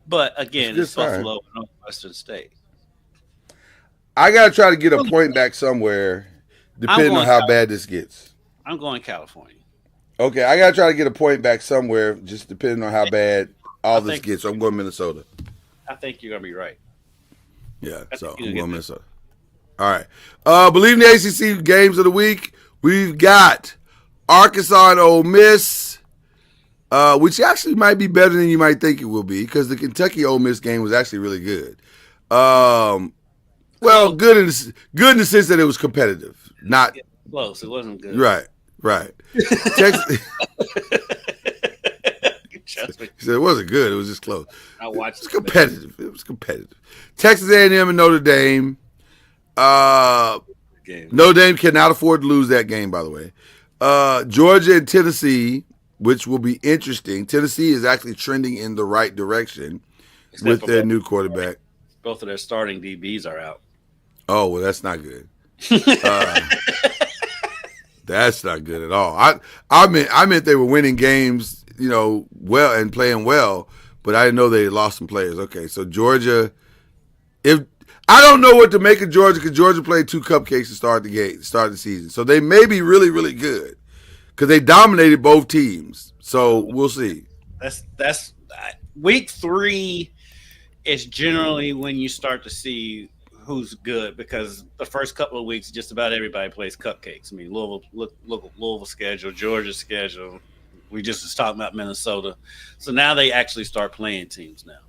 But again, it's Buffalo and Northwestern State. I gotta try to get a point back somewhere, depending on how bad this gets. I'm going California. Okay, I gotta try to get a point back somewhere, just depending on how bad all this gets. So I'm going Minnesota. I think you're gonna be right. Yeah, so I'm going Minnesota. All right. Believe in the ACC games of the week. We've got Arkansas and Ole Miss, which actually might be better than you might think it will be, because the Kentucky Ole Miss game was actually really good. Well, good in the sense that it was competitive, not close. It wasn't good. Right. Texas. He said it wasn't good. It was just close. I watched. It was competitive. Texas A&M and Notre Dame. game. Notre Dame cannot afford to lose that game, by the way. Georgia and Tennessee, which will be interesting. Tennessee is actually trending in the right direction with their new quarterback. Both of their starting DBs are out. Oh, well, that's not good. That's not good at all. I meant they were winning games, well and playing well, but I didn't know they had lost some players. Okay, so Georgia, if I don't know what to make of Georgia because Georgia played 2 cupcakes to start the season, so they may be really, really good because they dominated both teams. So we'll see. That's week 3 is generally when you start to see who's good because the first couple of weeks, just about everybody plays cupcakes. I mean, Louisville schedule, Georgia schedule. We just was talking about Minnesota. So now they actually start playing teams now.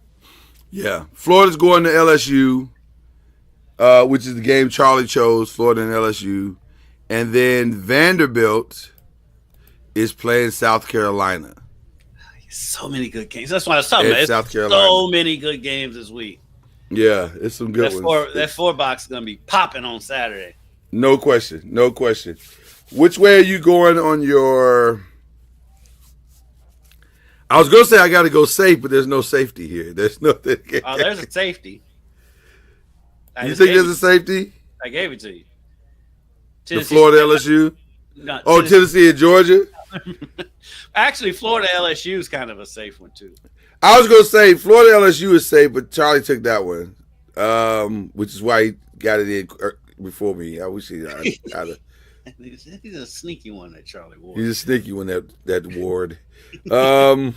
Yeah. Florida's going to LSU, which is the game Charlie chose, Florida and LSU. And then Vanderbilt is playing South Carolina. So many good games. That's what I was talking about. South Carolina. So many good games this week. Yeah, it's some good ones. That 4-box is going to be popping on Saturday. No question. Which way are you going on your... I was going to say I got to go safe, but there's no safety here. There's no... There's a safety. You think there's a safety? I gave it to you. The Florida LSU? No, Tennessee and Georgia? Actually, Florida LSU is kind of a safe one, too. I was going to say Florida LSU is safe, but Charlie took that one, which is why he got it in before me. I wish he had He's a sneaky one, that Charlie Ward. He's a sneaky one, that Ward. Because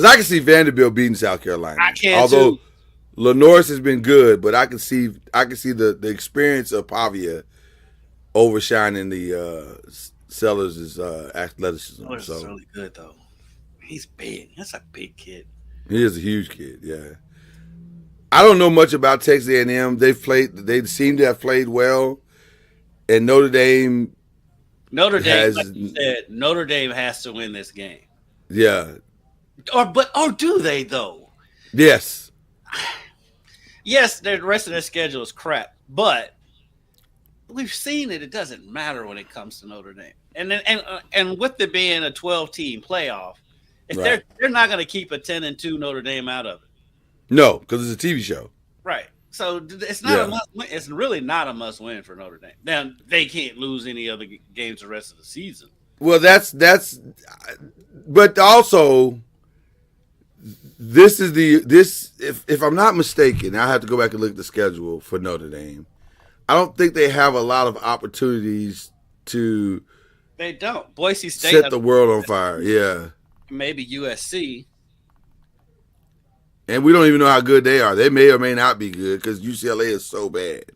I can see Vanderbilt beating South Carolina. I can Although too. Lenoir's has been good, but I can see the experience of Pavia overshining the Sellers' athleticism. Sellers is really good though. He's big. That's a big kid. He is a huge kid. Yeah. I don't know much about Texas A&M. They seem to have played well, and Notre Dame. Like you said, Notre Dame has to win this game. Yeah. Or do they though? Yes. Yes, the rest of their schedule is crap, but we've seen it. It doesn't matter when it comes to Notre Dame, and with it being a 12-team playoff, if they're not going to keep a 10-2 Notre Dame out of it. No, because it's a TV show. Right. So it's not a must win. It's really not a must win for Notre Dame. Now they can't lose any other games the rest of the season. Well, but also this is if I'm not mistaken, I have to go back and look at the schedule for Notre Dame. I don't think they have a lot of opportunities to. They don't. Boise State set the world on fire. Yeah. Maybe USC. And we don't even know how good they are. They may or may not be good because UCLA is so bad.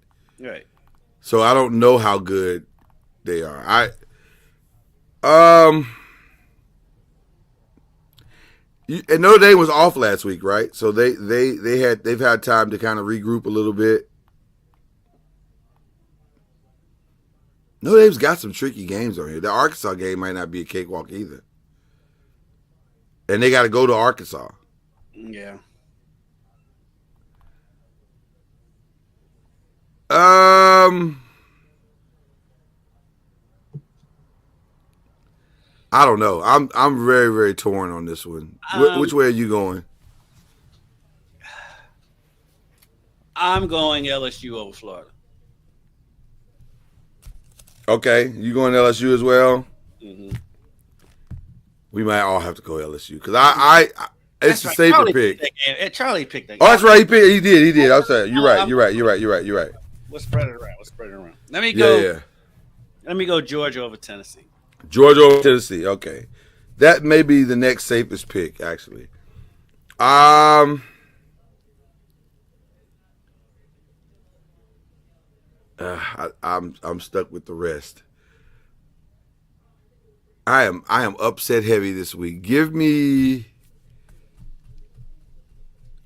Right. So I don't know how good they are. And Notre Dame was off last week, right? So they've had time to kind of regroup a little bit. Notre Dame's got some tricky games on here. The Arkansas game might not be a cakewalk either. And they got to go to Arkansas. Yeah. I don't know. I'm very, very torn on this one. Which way are you going? I'm going LSU over Florida. Okay, you going LSU as well? Mm-hmm. We might all have to go LSU because I it's a safer pick. Charlie picked that game. Oh, that's right. He did. I'm sorry. You're right. We'll spread it around. Let me go. Yeah. Let me go Georgia over Tennessee. Georgia over Tennessee. Okay, that may be the next safest pick, actually. I'm stuck with the rest. I am upset heavy this week. Give me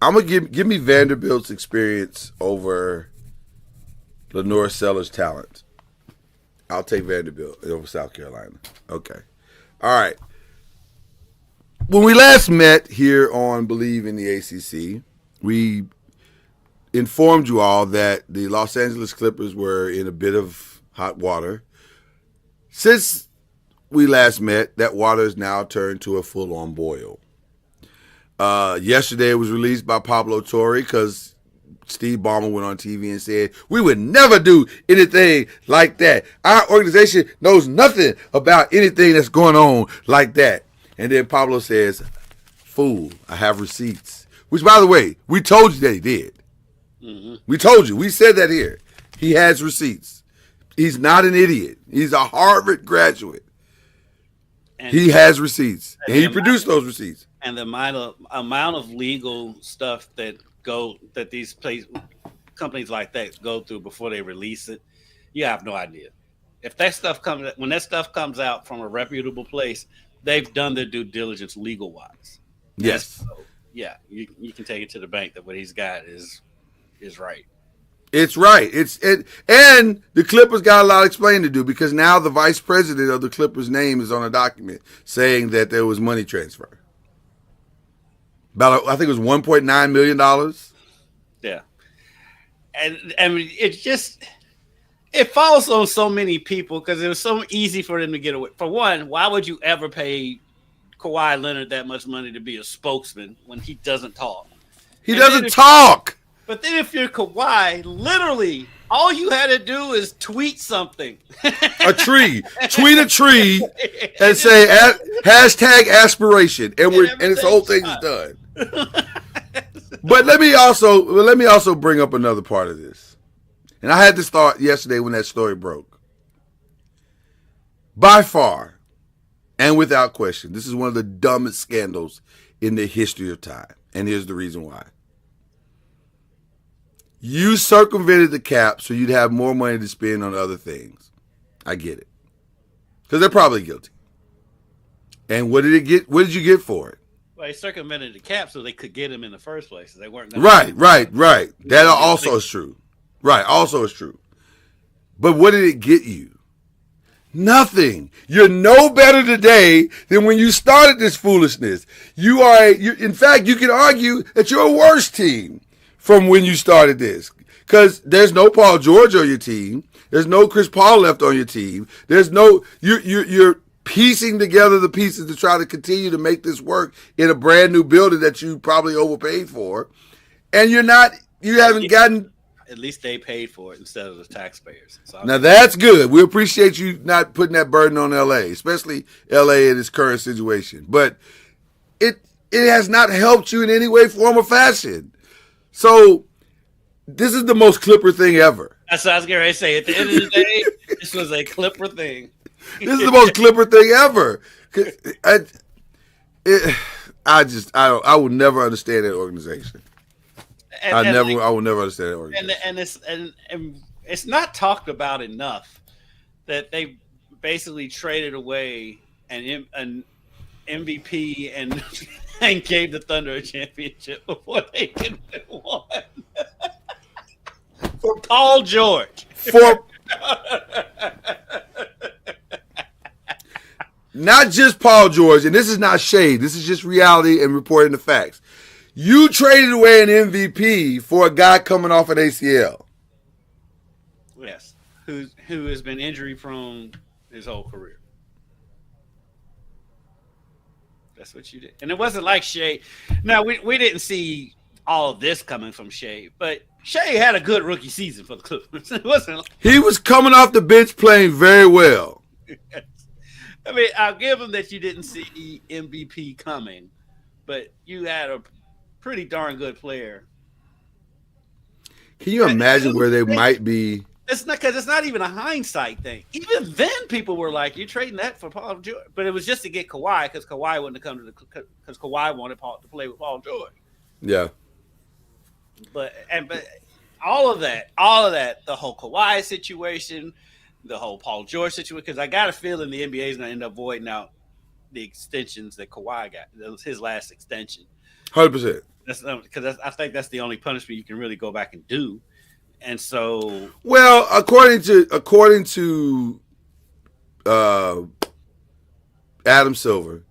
Vanderbilt's experience over Lenore Sellers' talent. I'll take Vanderbilt over South Carolina. Okay. All right. When we last met here on BLEAV in the ACC, we informed you all that the Los Angeles Clippers were in a bit of hot water. Since we last met, that water has now turned to a full-on boil. Yesterday it was released by Pablo Torre because Steve Ballmer went on TV and said, we would never do anything like that. Our organization knows nothing about anything that's going on like that. And then Pablo says, fool, I have receipts. Which, by the way, we told you that he did. Mm-hmm. We told you. We said that here. He has receipts. He's not an idiot. He's a Harvard graduate. And he has receipts. And he produced those receipts. And the amount of legal stuff that these companies like that go through before they release it, you have no idea. If that stuff when that stuff comes out from a reputable place, they've done their due diligence legal wise. Yes. So, yeah, you can take it to the bank that what he's got is right. It's right. And the Clippers got a lot of explaining to do because now the vice president of the Clippers' name is on a document saying that there was money transfer. About I think it was $1.9 million. Yeah, and I mean it falls on so many people because it was so easy for them to get away. For one, why would you ever pay Kawhi Leonard that much money to be a spokesman when he doesn't talk? He doesn't talk. But then if you're Kawhi, literally all you had to do is tweet something. A tree. Tweet a tree and say hashtag aspiration. And this whole thing is done. But let me also bring up another part of this. And I had this thought yesterday when that story broke. By far, and without question, this is one of the dumbest scandals in the history of time. And here's the reason why. You circumvented the cap so you'd have more money to spend on other things. I get it. Because they're probably guilty. And what did you get for it? Well, they circumvented the cap so they could get him in the first place. They weren't right. That also is true. Right, also is true. But what did it get you? Nothing. You're no better today than when you started this foolishness. In fact, you can argue that you're a worse team from when you started this. Because there's no Paul George on your team. There's no Chris Paul left on your team. There's no you're piecing together the pieces to try to continue to make this work in a brand new building that you probably overpaid for. And you haven't gotten. At least they paid for it instead of the taxpayers. So now that's good. We appreciate you not putting that burden on LA, especially LA in its current situation. But it has not helped you in any way, form, or fashion. So this is the most Clipper thing ever. That's what I was going to say. At the end of the day, this was a Clipper thing. This is the most Clipper thing ever. I will never understand that organization. I will never understand that organization. And it's not talked about enough that they basically traded away an MVP and gave the Thunder a championship before they could win one. For Paul George. Not just Paul George, and this is not shade. This is just reality and reporting the facts. You traded away an MVP for a guy coming off an ACL. Yes, who has been injury prone his whole career. That's what you did, and it wasn't like Shea. Now we didn't see all of this coming from Shea, but Shea had a good rookie season for the Clippers. It wasn't. He was coming off the bench playing very well. Yes. I mean, I'll give him that you didn't see MVP coming, but you had a pretty darn good player. Can you imagine where they might be? It's not because it's not even a hindsight thing. Even then, people were like, "You're trading that for Paul George," but it was just to get Kawhi because Kawhi wouldn't have come to because Kawhi wanted Paul to play with Paul George. Yeah, but all of that, the whole Kawhi situation, the whole Paul George situation, because I got a feeling the NBA is going to end up voiding out the extensions that Kawhi got. That was his last extension. 100%. That's because I think that's the only punishment you can really go back and do. And so, well, according to Adam Silver,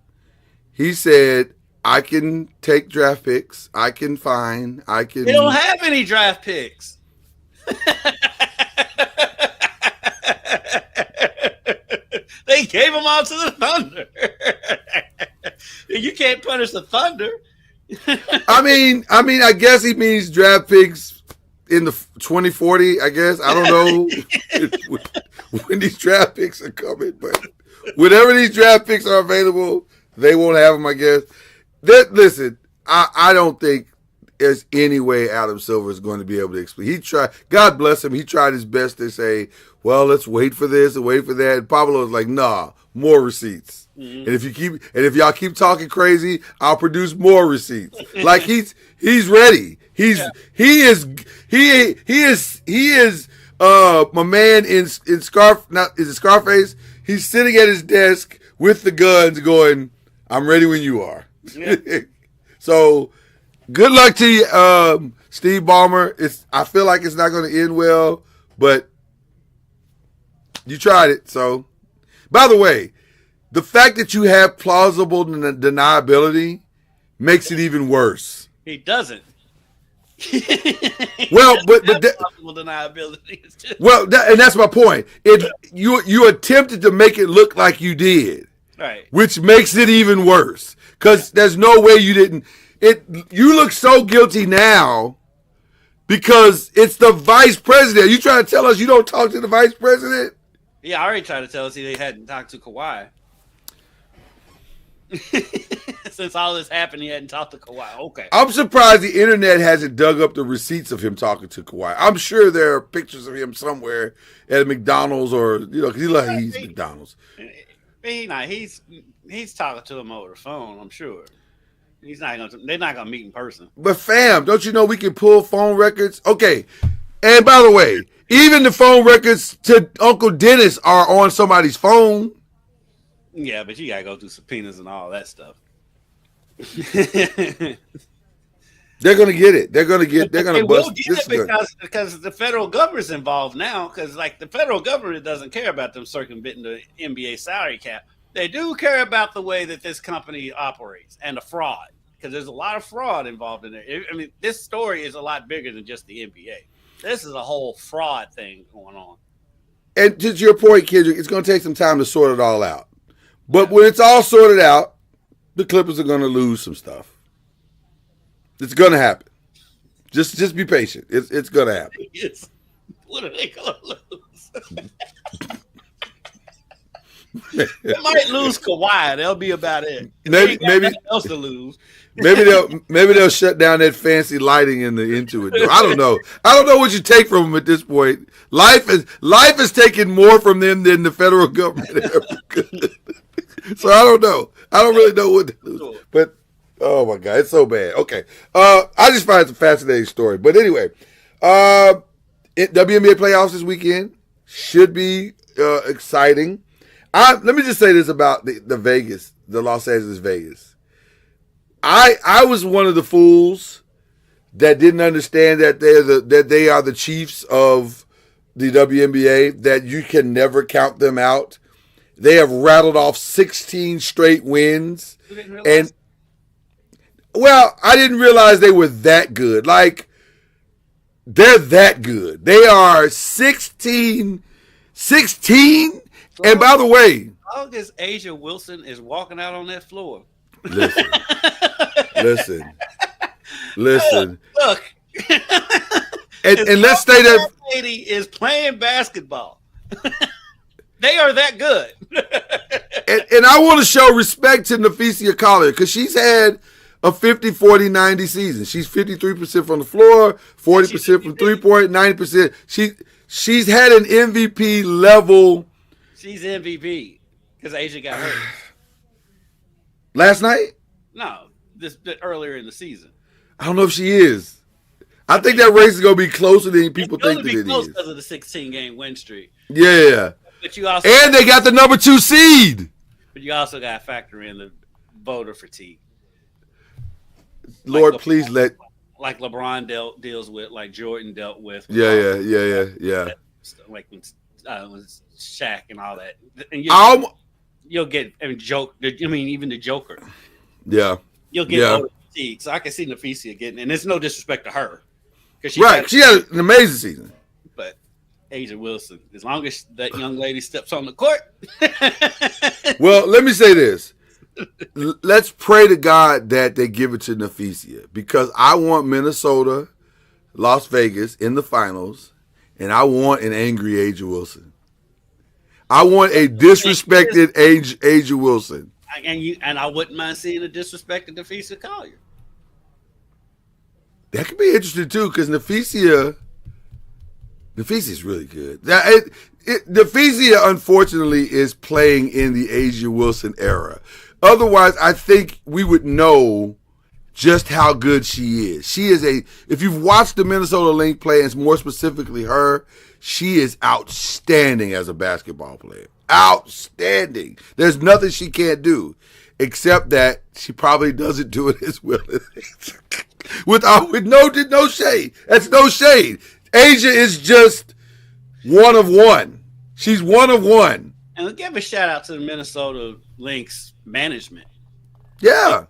he said I can take draft picks. I can find. I can. They don't have any draft picks. They gave them all to the Thunder. You can't punish the Thunder. I mean, I guess he means draft picks in the 2040. I guess I don't know when these draft picks are coming, but whenever these draft picks are available, they won't have them. I guess. Listen, I don't think there's any way Adam Silver is going to be able to explain. He tried. God bless him. He tried his best to say, "Well, let's wait for this and wait for that." And Pablo was like, "Nah, more receipts." Mm-hmm. And if y'all keep talking crazy, I'll produce more receipts. Like he's ready. He is my man in Scarface. He's sitting at his desk with the guns, going, "I'm ready when you are." Yeah. So, good luck to you, Steve Ballmer. I feel like it's not going to end well, but you tried it. So, by the way, the fact that you have plausible deniability makes it even worse. He doesn't. Well, but plausible deniability. And that's my point. You attempted to make it look like you did, right? Which makes it even worse because there's no way you didn't. You look so guilty now because it's the vice president. Are you trying to tell us you don't talk to the vice president? Yeah, I already tried to tell us he hadn't talked to Kawhi. Since all this happened, he hadn't talked to Kawhi. Okay. I'm surprised the internet hasn't dug up the receipts of him talking to Kawhi. I'm sure there are pictures of him somewhere at McDonald's or, because he eats McDonald's. He's talking to him over the phone, I'm sure. They're not gonna meet in person. But fam, don't you know we can pull phone records? Okay. And by the way, even the phone records to Uncle Dennis are on somebody's phone. Yeah, but you gotta go through subpoenas and all that stuff. They're gonna get it. They're gonna bust it because the federal government's involved now. Because the federal government doesn't care about them circumventing the NBA salary cap. They do care about the way that this company operates and the fraud. Because there's a lot of fraud involved in it. I mean, this story is a lot bigger than just the NBA. This is a whole fraud thing going on. And to your point, Kendrick, it's going to take some time to sort it all out. But when it's all sorted out, the Clippers are going to lose some stuff. It's going to happen. Just be patient. It's going to happen. What are they going to lose? They might lose Kawhi. That'll be about it. Maybe nothing else to lose. Maybe they'll shut down that fancy lighting in the Intuit door. I don't know. I don't know what you take from them at this point. Life is taking more from them than the federal government ever could. So I don't know. I don't really know what to lose. But oh my God, it's so bad. Okay. I just find it's a fascinating story. But anyway, WNBA playoffs this weekend should be exciting. Let me just say this about the Los Angeles Vegas. I was one of the fools that didn't understand that they are the chiefs of the WNBA, that you can never count them out. They have rattled off 16 straight wins. And I didn't realize they were that good. Like, they're that good. They are 16. And by the way, how this Asia Wilson is walking out on that floor. Listen. Look. And let's say that lady is playing basketball. They are that good. and I want to show respect to Nafisia Collier because she's had a 50, 40, 90 season. She's 53% from the floor, 40% from 3-point, 90%. She's had an MVP level. She's MVP because Asia got hurt. Last night? No, earlier in the season. I don't know if she is. I think that race is going to be closer than people think that it is. Close because of the 16-game win streak. Yeah. But you also they got the number 2 seed. But you also got to factor in the voter fatigue. Lord, please let. Like LeBron deals with, like Jordan dealt with. Yeah. Like when Shaq and all that. And you'll get even the Joker. Yeah. you'll get older fatigue. So I can see Nafisia getting, and it's no disrespect to her, because she had an amazing season. But Asia Wilson, as long as that young lady steps on the court. Well, let me say this. Let's pray to God that they give it to Nafisia, because I want Minnesota, Las Vegas in the finals, and I want an angry Asia Wilson. I want a disrespected Asia Wilson. And I wouldn't mind seeing a disrespected Nafisia Collier. That could be interesting too, because Nafisia is really good. Nafisia, unfortunately, is playing in the Asia Wilson era. Otherwise, I think we would know just how good she is. If you've watched the Minnesota Lynx play, and more specifically her, she is outstanding as a basketball player. Outstanding. There's nothing she can't do, except that she probably doesn't do it as well as with no shade. That's no shade. Asia is just one of one. She's one of one. And let's give a shout out to the Minnesota Lynx management. Yeah.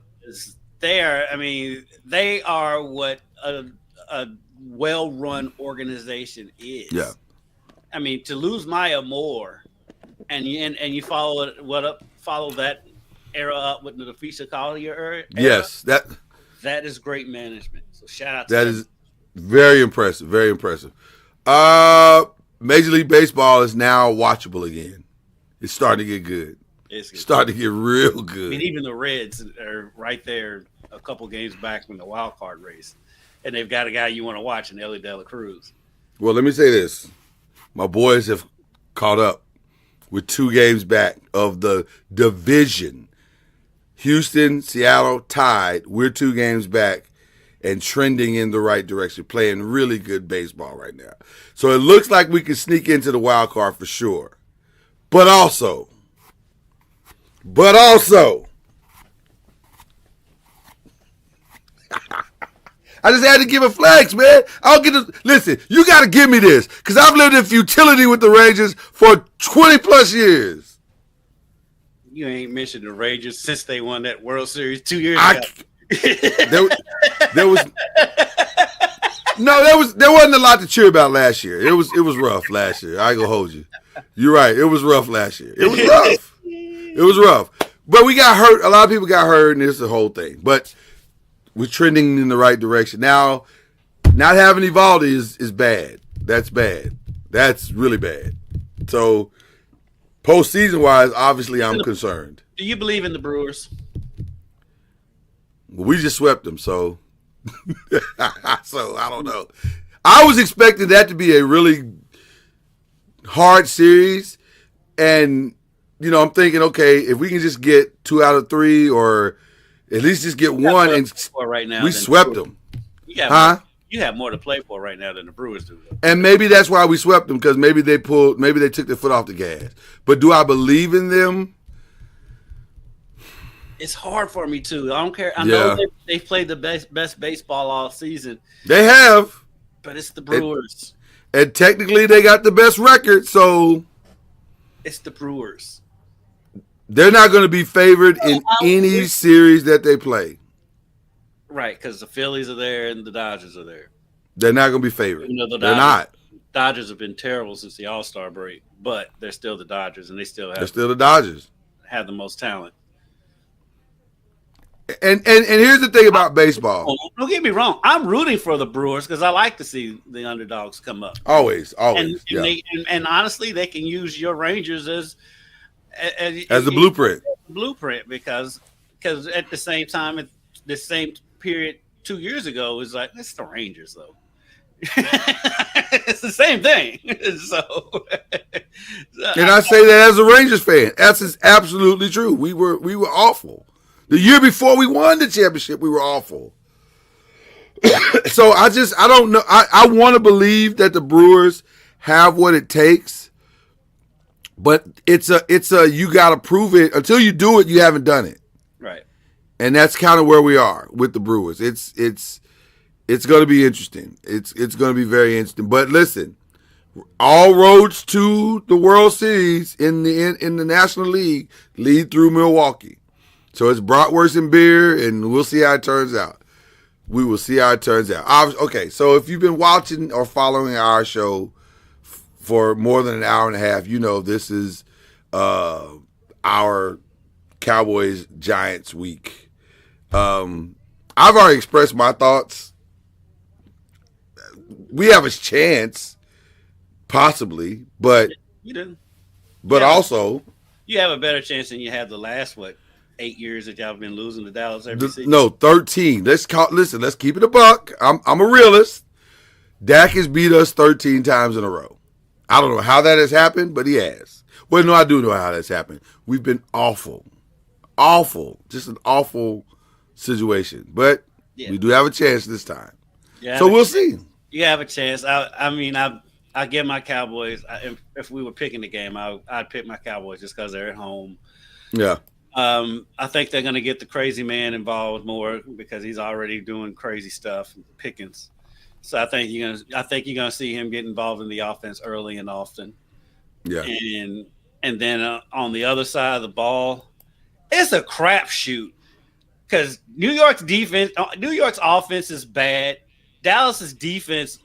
They are what a well-run organization is. Yeah. I mean, to lose Maya Moore and you follow that era up with the Nafisia Collier era. Yes, that is great management. So shout out to that them. is very impressive. Very impressive. Major League Baseball is now watchable again. It's starting to get good. It's starting to get real good. I mean, even the Reds are right there a couple games back from the wild card race. And they've got a guy you want to watch in Ellie De La Cruz. Well, let me say this. My boys have caught up with 2 games back of the division. Houston, Seattle tied. We're 2 games back and trending in the right direction, playing really good baseball right now. So it looks like we can sneak into the wild card for sure. But also, I just had to give a flex, man. Listen, you got to give me this, because I've lived in futility with the Rangers for 20 plus years. You ain't mentioned the Rangers since they won that World Series 2 years ago. There wasn't a lot to cheer about last year. It was rough last year. I ain't gonna hold you. You're right. It was rough last year. It was rough. It was rough. But we got hurt. A lot of people got hurt, and it's the whole thing. But we're trending in the right direction. Now, not having Evaldi is bad. That's bad. That's really bad. So, postseason-wise, obviously, I'm concerned. Do you believe in the Brewers? Well, we just swept them, so so I don't know. I was expecting that to be a really hard series, and I'm thinking, okay, if we can just get 2 out of 3, or at least just get one, and right now we swept them. You have more to play for right now than the Brewers do. And maybe that's why we swept them, because maybe they took their foot off the gas. But do I believe in them? It's hard for me too. I don't care. I know they've played the best baseball all season. They have, but it's the Brewers. And technically, they got the best record, so it's the Brewers. They're not going to be favored in any series that they play. Right, because the Phillies are there and the Dodgers are there. They're not going to be favored. They're not. Dodgers have been terrible since the All-Star break, but they're still the Dodgers, and they're still the Dodgers. Have the most talent. And here's the thing about baseball. Don't get me wrong. I'm rooting for the Brewers because I like to see the underdogs come up. Always. And honestly, they can use your Rangers as a blueprint. Because at the same time, at the same period 2 years ago, it's like, it's the Rangers though. It's the same thing. So, and I say that as a Rangers fan. That's absolutely true. We were awful. The year before we won the championship, we were awful. So I don't know. I want to believe that the Brewers have what it takes, but it's a you got to prove it. Until you do it, you haven't done it. Right. And that's kind of where we are with the Brewers. It's going to be interesting. It's going to be very interesting. But listen, all roads to the World Series in the National League lead through Milwaukee. So it's bratwurst and beer, and we'll see how it turns out. We will see how it turns out. Okay, so if you've been watching or following our show for more than an hour and a half, you know this is our Cowboys Giants week. I've already expressed my thoughts. We have a chance, possibly, but you do. But also, you have a better chance than you had the last 8 years that y'all have been losing to Dallas every season. No, 13. Let's keep it a buck. I'm a realist. Dak has beat us 13 times in a row. I don't know how that has happened, but he has. Well, no, I do know how that's happened. We've been awful. Just an awful situation. But we do have a chance this time. So we'll see. You have a chance. I give my Cowboys. If we were picking the game, I'd pick my Cowboys just because they're at home. Yeah. I think they're going to get the crazy man involved more because he's already doing crazy stuff, Pickens. So I think you're going to see him get involved in the offense early and often. Yeah. And then on the other side of the ball, it's a crapshoot because New York's offense is bad. Dallas's defense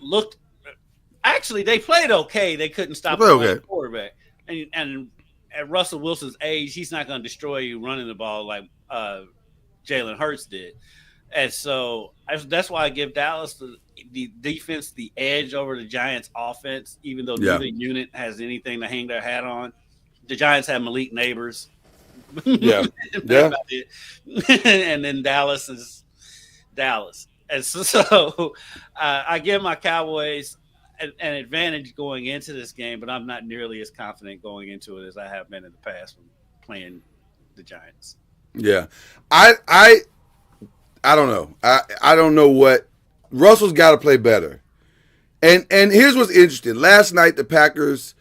they played okay. They couldn't stop the quarterback. And at Russell Wilson's age, he's not going to destroy you running the ball like Jalen Hurts did. And so that's why I give Dallas the defense the edge over the Giants' offense, even though neither unit has anything to hang their hat on. The Giants have Malik Neighbors. Yeah. And then Dallas is Dallas. And so I give my Cowboys an advantage going into this game, but I'm not nearly as confident going into it as I have been in the past when playing the Giants. Yeah. I don't know. I don't know what Russell's got to play better. And here's what's interesting. Last night the Packers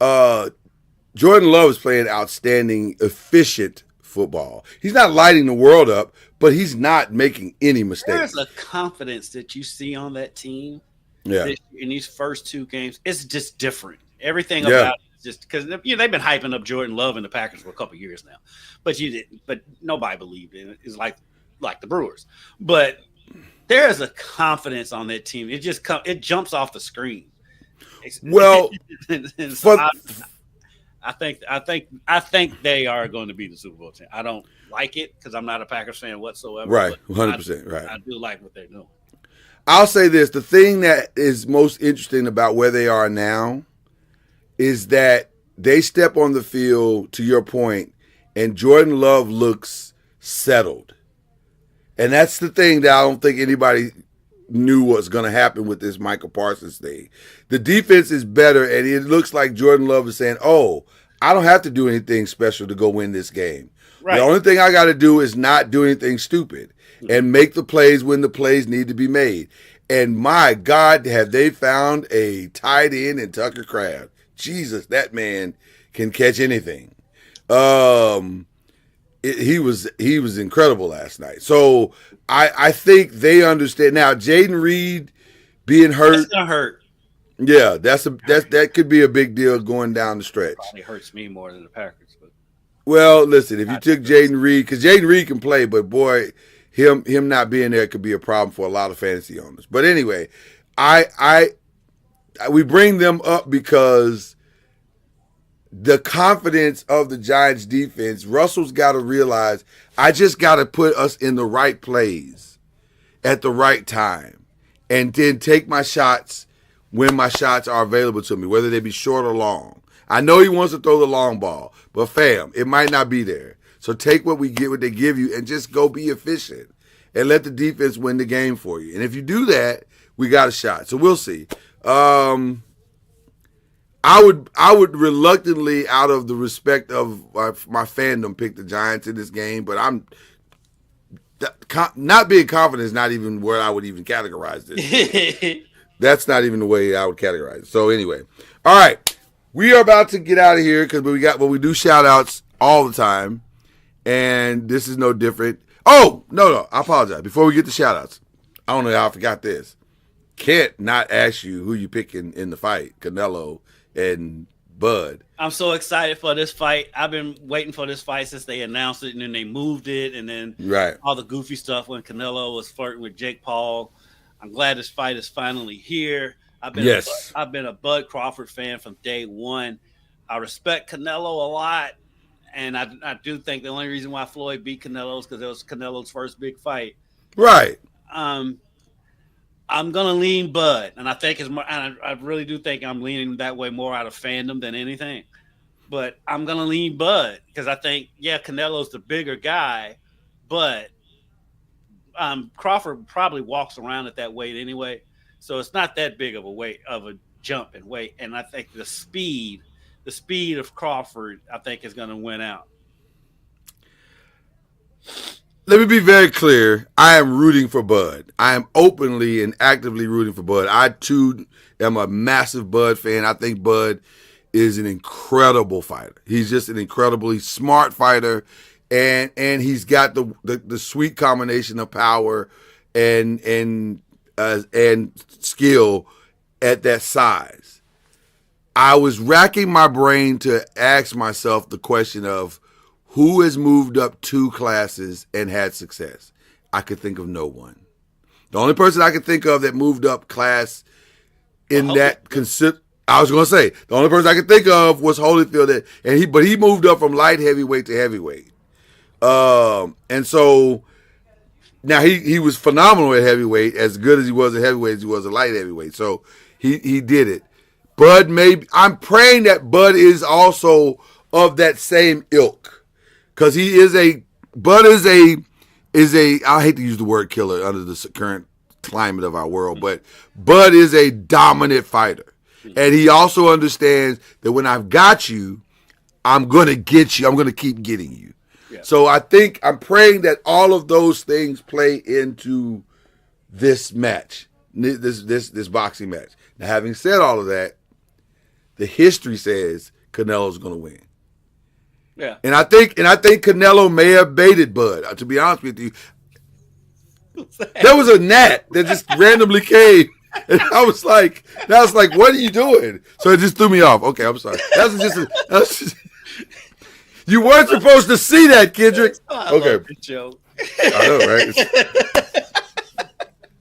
Jordan Love is playing outstanding, efficient football. He's not lighting the world up, but he's not making any mistakes. There's a confidence that you see on that team. Yeah. In these first two games, it's just different. Everything about it is just because they've been hyping up Jordan Love and the Packers for a couple of years now, but nobody believed in it. It's like the Brewers, but there is a confidence on that team. It just it jumps off the screen. Well, so I think they are going to be the Super Bowl team. I don't like it because I'm not a Packers fan whatsoever. Right, 100%. Right. I do like what they're doing. I'll say this. The thing that is most interesting about where they are now is that they step on the field, to your point, and Jordan Love looks settled. And that's the thing that I don't think anybody knew was going to happen with this Michael Parsons thing. The defense is better, and it looks like Jordan Love is saying, I don't have to do anything special to go win this game. Right. The only thing I got to do is not do anything stupid and make the plays when the plays need to be made. And my God, have they found a tight end in Tucker Kraft. Jesus, that man can catch anything. He was incredible last night. So I think they understand. Now, Jaden Reed being hurt. That's going to hurt. Yeah, that could be a big deal going down the stretch. Probably hurts me more than the Packers. But well, listen, if you took Jaden Reed, because Jaden Reed can play, but boy, him not being there could be a problem for a lot of fantasy owners. But anyway, we bring them up because the confidence of the Giants defense, Russell's got to realize, I just got to put us in the right plays at the right time and then take my shots when my shots are available to me, whether they be short or long. I know he wants to throw the long ball, but fam, it might not be there. So take what they give you, and just go be efficient and let the defense win the game for you. And if you do that, we got a shot. So we'll see. I would reluctantly, out of the respect of my fandom, pick the Giants in this game, but I'm not being confident is not even where I would even categorize this. That's not even the way I would categorize it. So anyway, all right, we are about to get out of here because we do shout outs all the time, and this is no different. Oh, no, I apologize. Before we get to shout outs, I don't know how I forgot this. Can't not ask you who you picking in the fight, Canelo and Bud. I'm so excited for this fight. I've been waiting for this fight since they announced it, and then they moved it, and then all the goofy stuff when Canelo was flirting with Jake Paul. I'm glad this fight is finally here. I've been a Bud Crawford fan from day one. I respect Canelo a lot, and I do think the only reason why Floyd beat Canelo is because it was Canelo's first big fight. Right. I'm gonna lean Bud, and I think it's more. And I really do think I'm leaning that way more out of fandom than anything. But I'm gonna lean Bud because I think Canelo's the bigger guy, but Crawford probably walks around at that weight anyway, so it's not that big of a jump in weight. And I think the speed of Crawford, I think, is gonna win out. Let me be very clear. I am rooting for Bud. I am openly and actively rooting for Bud. I, too, am a massive Bud fan. I think Bud is an incredible fighter. He's just an incredibly smart fighter, and he's got the sweet combination of power and skill at that size. I was racking my brain to ask myself the question of, who has moved up 2 classes and had success? I could think of no one. The only person I could think of that moved up class in that I was going to say, the only person I could think of was Holyfield, but he moved up from light heavyweight to heavyweight. And so now he was phenomenal at heavyweight, as good as he was at heavyweight as he was at light heavyweight. So he did it. Bud I'm praying that Bud is also of that same ilk. Because Bud is a, I hate to use the word killer under the current climate of our world, but Bud is a dominant fighter. And he also understands that when I've got you, I'm going to get you. I'm going to keep getting you. Yeah. So I'm praying that all of those things play into this match, this boxing match. Now, having said all of that, the history says Canelo's going to win. Yeah, and I think Canelo may have baited Bud. To be honest with you, there was a gnat that just randomly came, and I was like, "What are you doing?" So it just threw me off. Okay, I'm sorry. You weren't supposed to see that, Kendrick. Okay, joke. I know, right?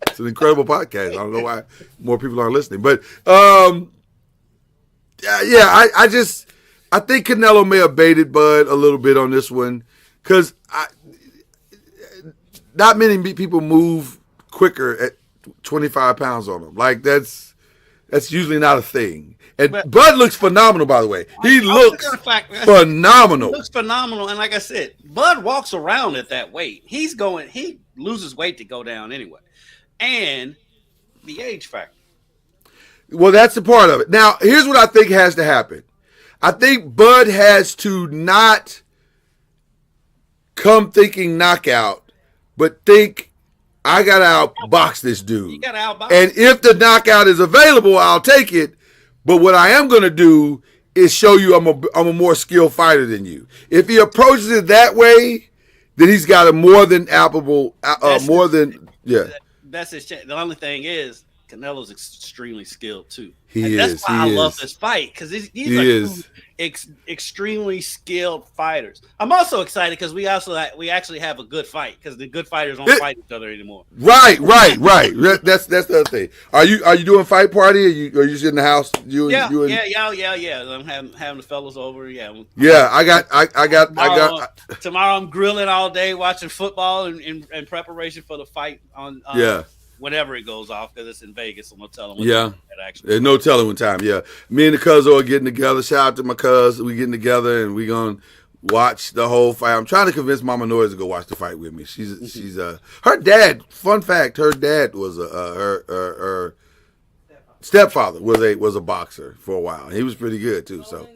It's an incredible podcast. I don't know why more people aren't listening, but I think Canelo may have baited Bud a little bit on this one because not many people move quicker at 25 pounds on him. Like, that's usually not a thing. And Bud looks phenomenal, by the way. He looks phenomenal. He looks phenomenal. And like I said, Bud walks around at that weight. He loses weight to go down anyway. And the age factor. Well, that's the part of it. Now, here's what I think has to happen. I think Bud has to not come thinking knockout, but think, I got to outbox this dude. You got to outbox. And if the knockout is available, I'll take it. But what I am going to do is show you I'm a more skilled fighter than you. If he approaches it that way, then he's got a more than applicable, That's his chance. The only thing is, Canelo's extremely skilled too. That's why I love this fight, because these are extremely skilled fighters. I'm also excited because we actually have a good fight, because the good fighters don't fight each other anymore. Right. That's the other thing. Are you doing fight party? Are you just in the house? Yeah. I'm having the fellas over. Yeah. Yeah, I got. Tomorrow I'm grilling all day, watching football in preparation for the fight on. Whenever it goes off, because it's in Vegas, so no telling when there's no telling when time. Yeah, me and the cuz are getting together. Shout out to my cuz. We getting together and we gonna watch the whole fight. I'm trying to convince Mama Noise to go watch the fight with me. She's her dad. Fun fact: her dad was her stepfather was a boxer for a while. He was pretty good too. So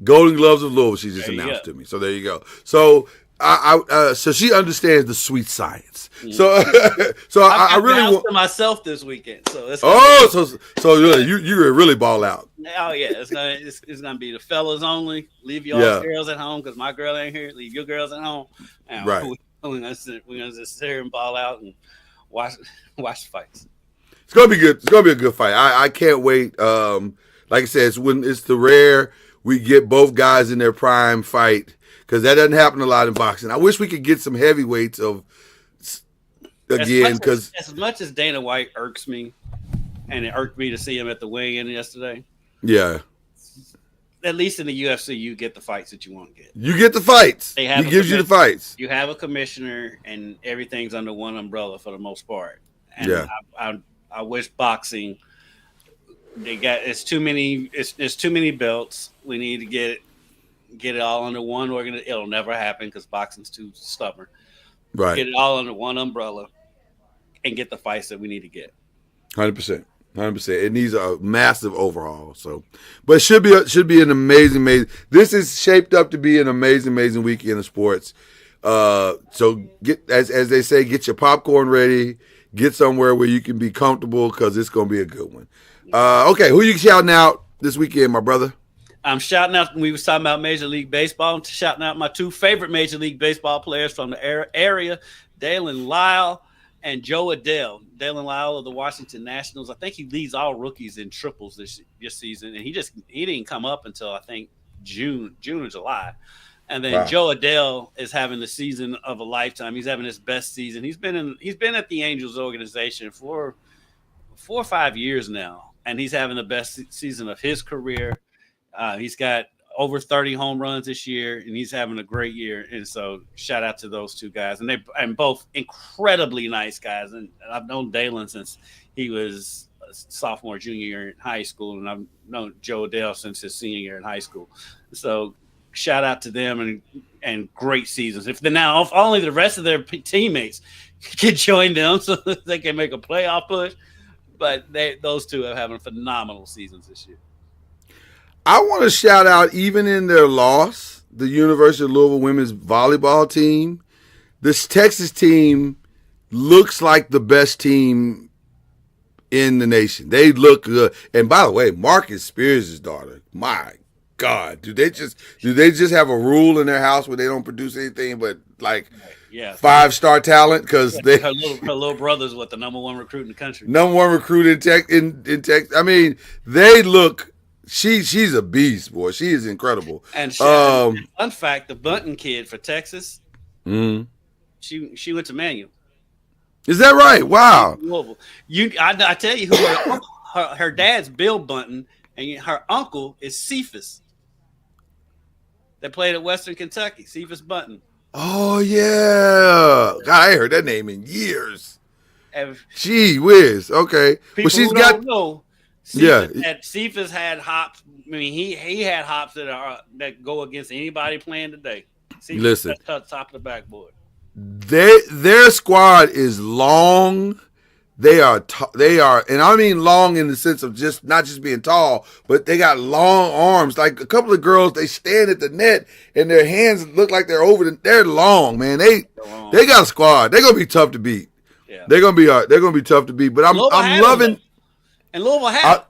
Golden Gloves of Louisville. She just announced to me. So there you go. So. So she understands the sweet science. So I really want to myself this weekend. So it's you really ball out. Oh yeah, it's gonna be the fellas only. Leave your girls at home because my girl ain't here. Leave your girls at home. And right. We're gonna just sit here and ball out and watch the fights. It's gonna be good. It's gonna be a good fight. I can't wait. like I said, it's the rare we get both guys in their prime fight, because that doesn't happen a lot in boxing. I wish we could get some heavyweights again, because as much as Dana White irks me, and it irked me to see him at the weigh-in yesterday. Yeah. At least in the UFC, you get the fights that you want to get. You get the fights. He gives you the fights. You have a commissioner, and everything's under one umbrella for the most part. And yeah. I wish boxing. It's too many belts. We need to get it all under one organization. It'll never happen because boxing's too stubborn. Right. Get it all under one umbrella, and get the fights that we need to get. 100%. 100%. It needs a massive overhaul. So, but it should be an amazing. This is shaped up to be an amazing weekend of sports. So get as they say, get your popcorn ready. Get somewhere where you can be comfortable, because it's going to be a good one. Okay, who you shouting out this weekend, my brother? I'm shouting out. We was talking about Major League Baseball. I'm shouting out my two favorite Major League Baseball players from the area, Dalen Lyle and Joe Adele. Dalen Lyle of the Washington Nationals. I think he leads all rookies in triples this season, and he didn't come up until I think June or July. And then wow. Joe Adele is having the season of a lifetime. He's having his best season. He's been at the Angels organization for 4 or 5 years now, and he's having the best season of his career. He's got over 30 home runs this year, and he's having a great year. And so shout out to those two guys. And both incredibly nice guys. And I've known Dalen since he was a sophomore, junior year in high school. And I've known Joe Adele since his senior year in high school. So shout out to them and great seasons. If only the rest of their teammates could join them so that they can make a playoff push. But those two are having phenomenal seasons this year. I want to shout out, even in their loss, the University of Louisville women's volleyball team. This Texas team looks like the best team in the nation. They look good. And by the way, Marcus Spears' daughter, my God, do they just have a rule in their house where they don't produce anything but like 5-star talent? Because her little brother's the number one recruit in the country. Number one recruit in Texas. I mean, they look. She's a beast, boy. She is incredible. And fun fact: the Bunton kid for Texas, she went to Manual. Is that right? Wow. I tell you who her dad's Bill Bunton, and her uncle is Cephas. They played at Western Kentucky. Cephas Bunton. Oh yeah, God, I ain't heard that name in years. Gee whiz. Okay, well, she's got. Know, Cephas had hops. I mean, he had hops that go against anybody playing today. Cephas, listen, top of the backboard. Their squad is long. They are, and I mean long in the sense of not just being tall, but they got long arms. Like a couple of girls, they stand at the net and their hands look like they're they're long, man. They got a squad. They're gonna be tough to beat. Yeah. They're gonna be tough to beat. But I'm loving. And Louisville had them.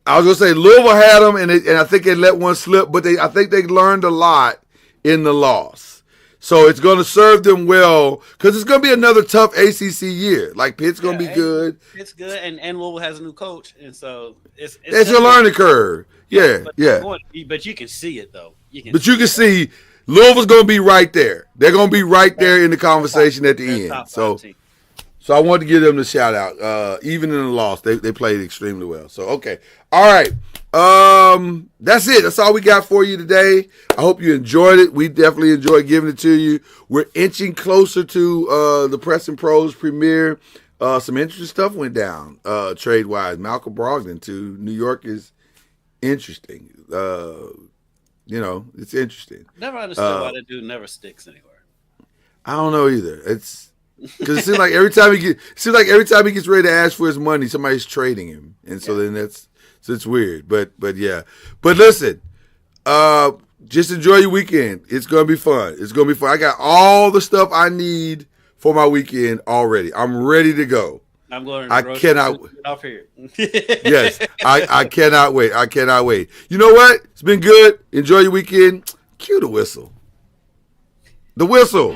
I was going to say Louisville had them, and I think they let one slip, but I think they learned a lot in the loss. So it's going to serve them well, because it's going to be another tough ACC year. Like, Pitt's going to be good. It's good, and Louisville has a new coach, and so it's a learning curve. Yeah. But you can see it, though. You can see Louisville's going to be right there. They're going to be right there in the conversation at the end. So I wanted to give them the shout out. Even in the loss, they played extremely well. So, okay. All right. That's it. That's all we got for you today. I hope you enjoyed it. We definitely enjoyed giving it to you. We're inching closer to the Press and Pros premiere. Some interesting stuff went down trade-wise. Malcolm Brogdon to New York is interesting. It's interesting. Never understood why that dude never sticks anywhere. I don't know either. Because it seems like every time he gets ready to ask for his money, somebody's trading him, and so then it's weird. But yeah. But listen, just enjoy your weekend. It's gonna be fun. I got all the stuff I need for my weekend already. I'm ready to go. I'm going. I cannot off here. Yes, I cannot wait. You know what? It's been good. Enjoy your weekend. Cue the whistle. The whistle.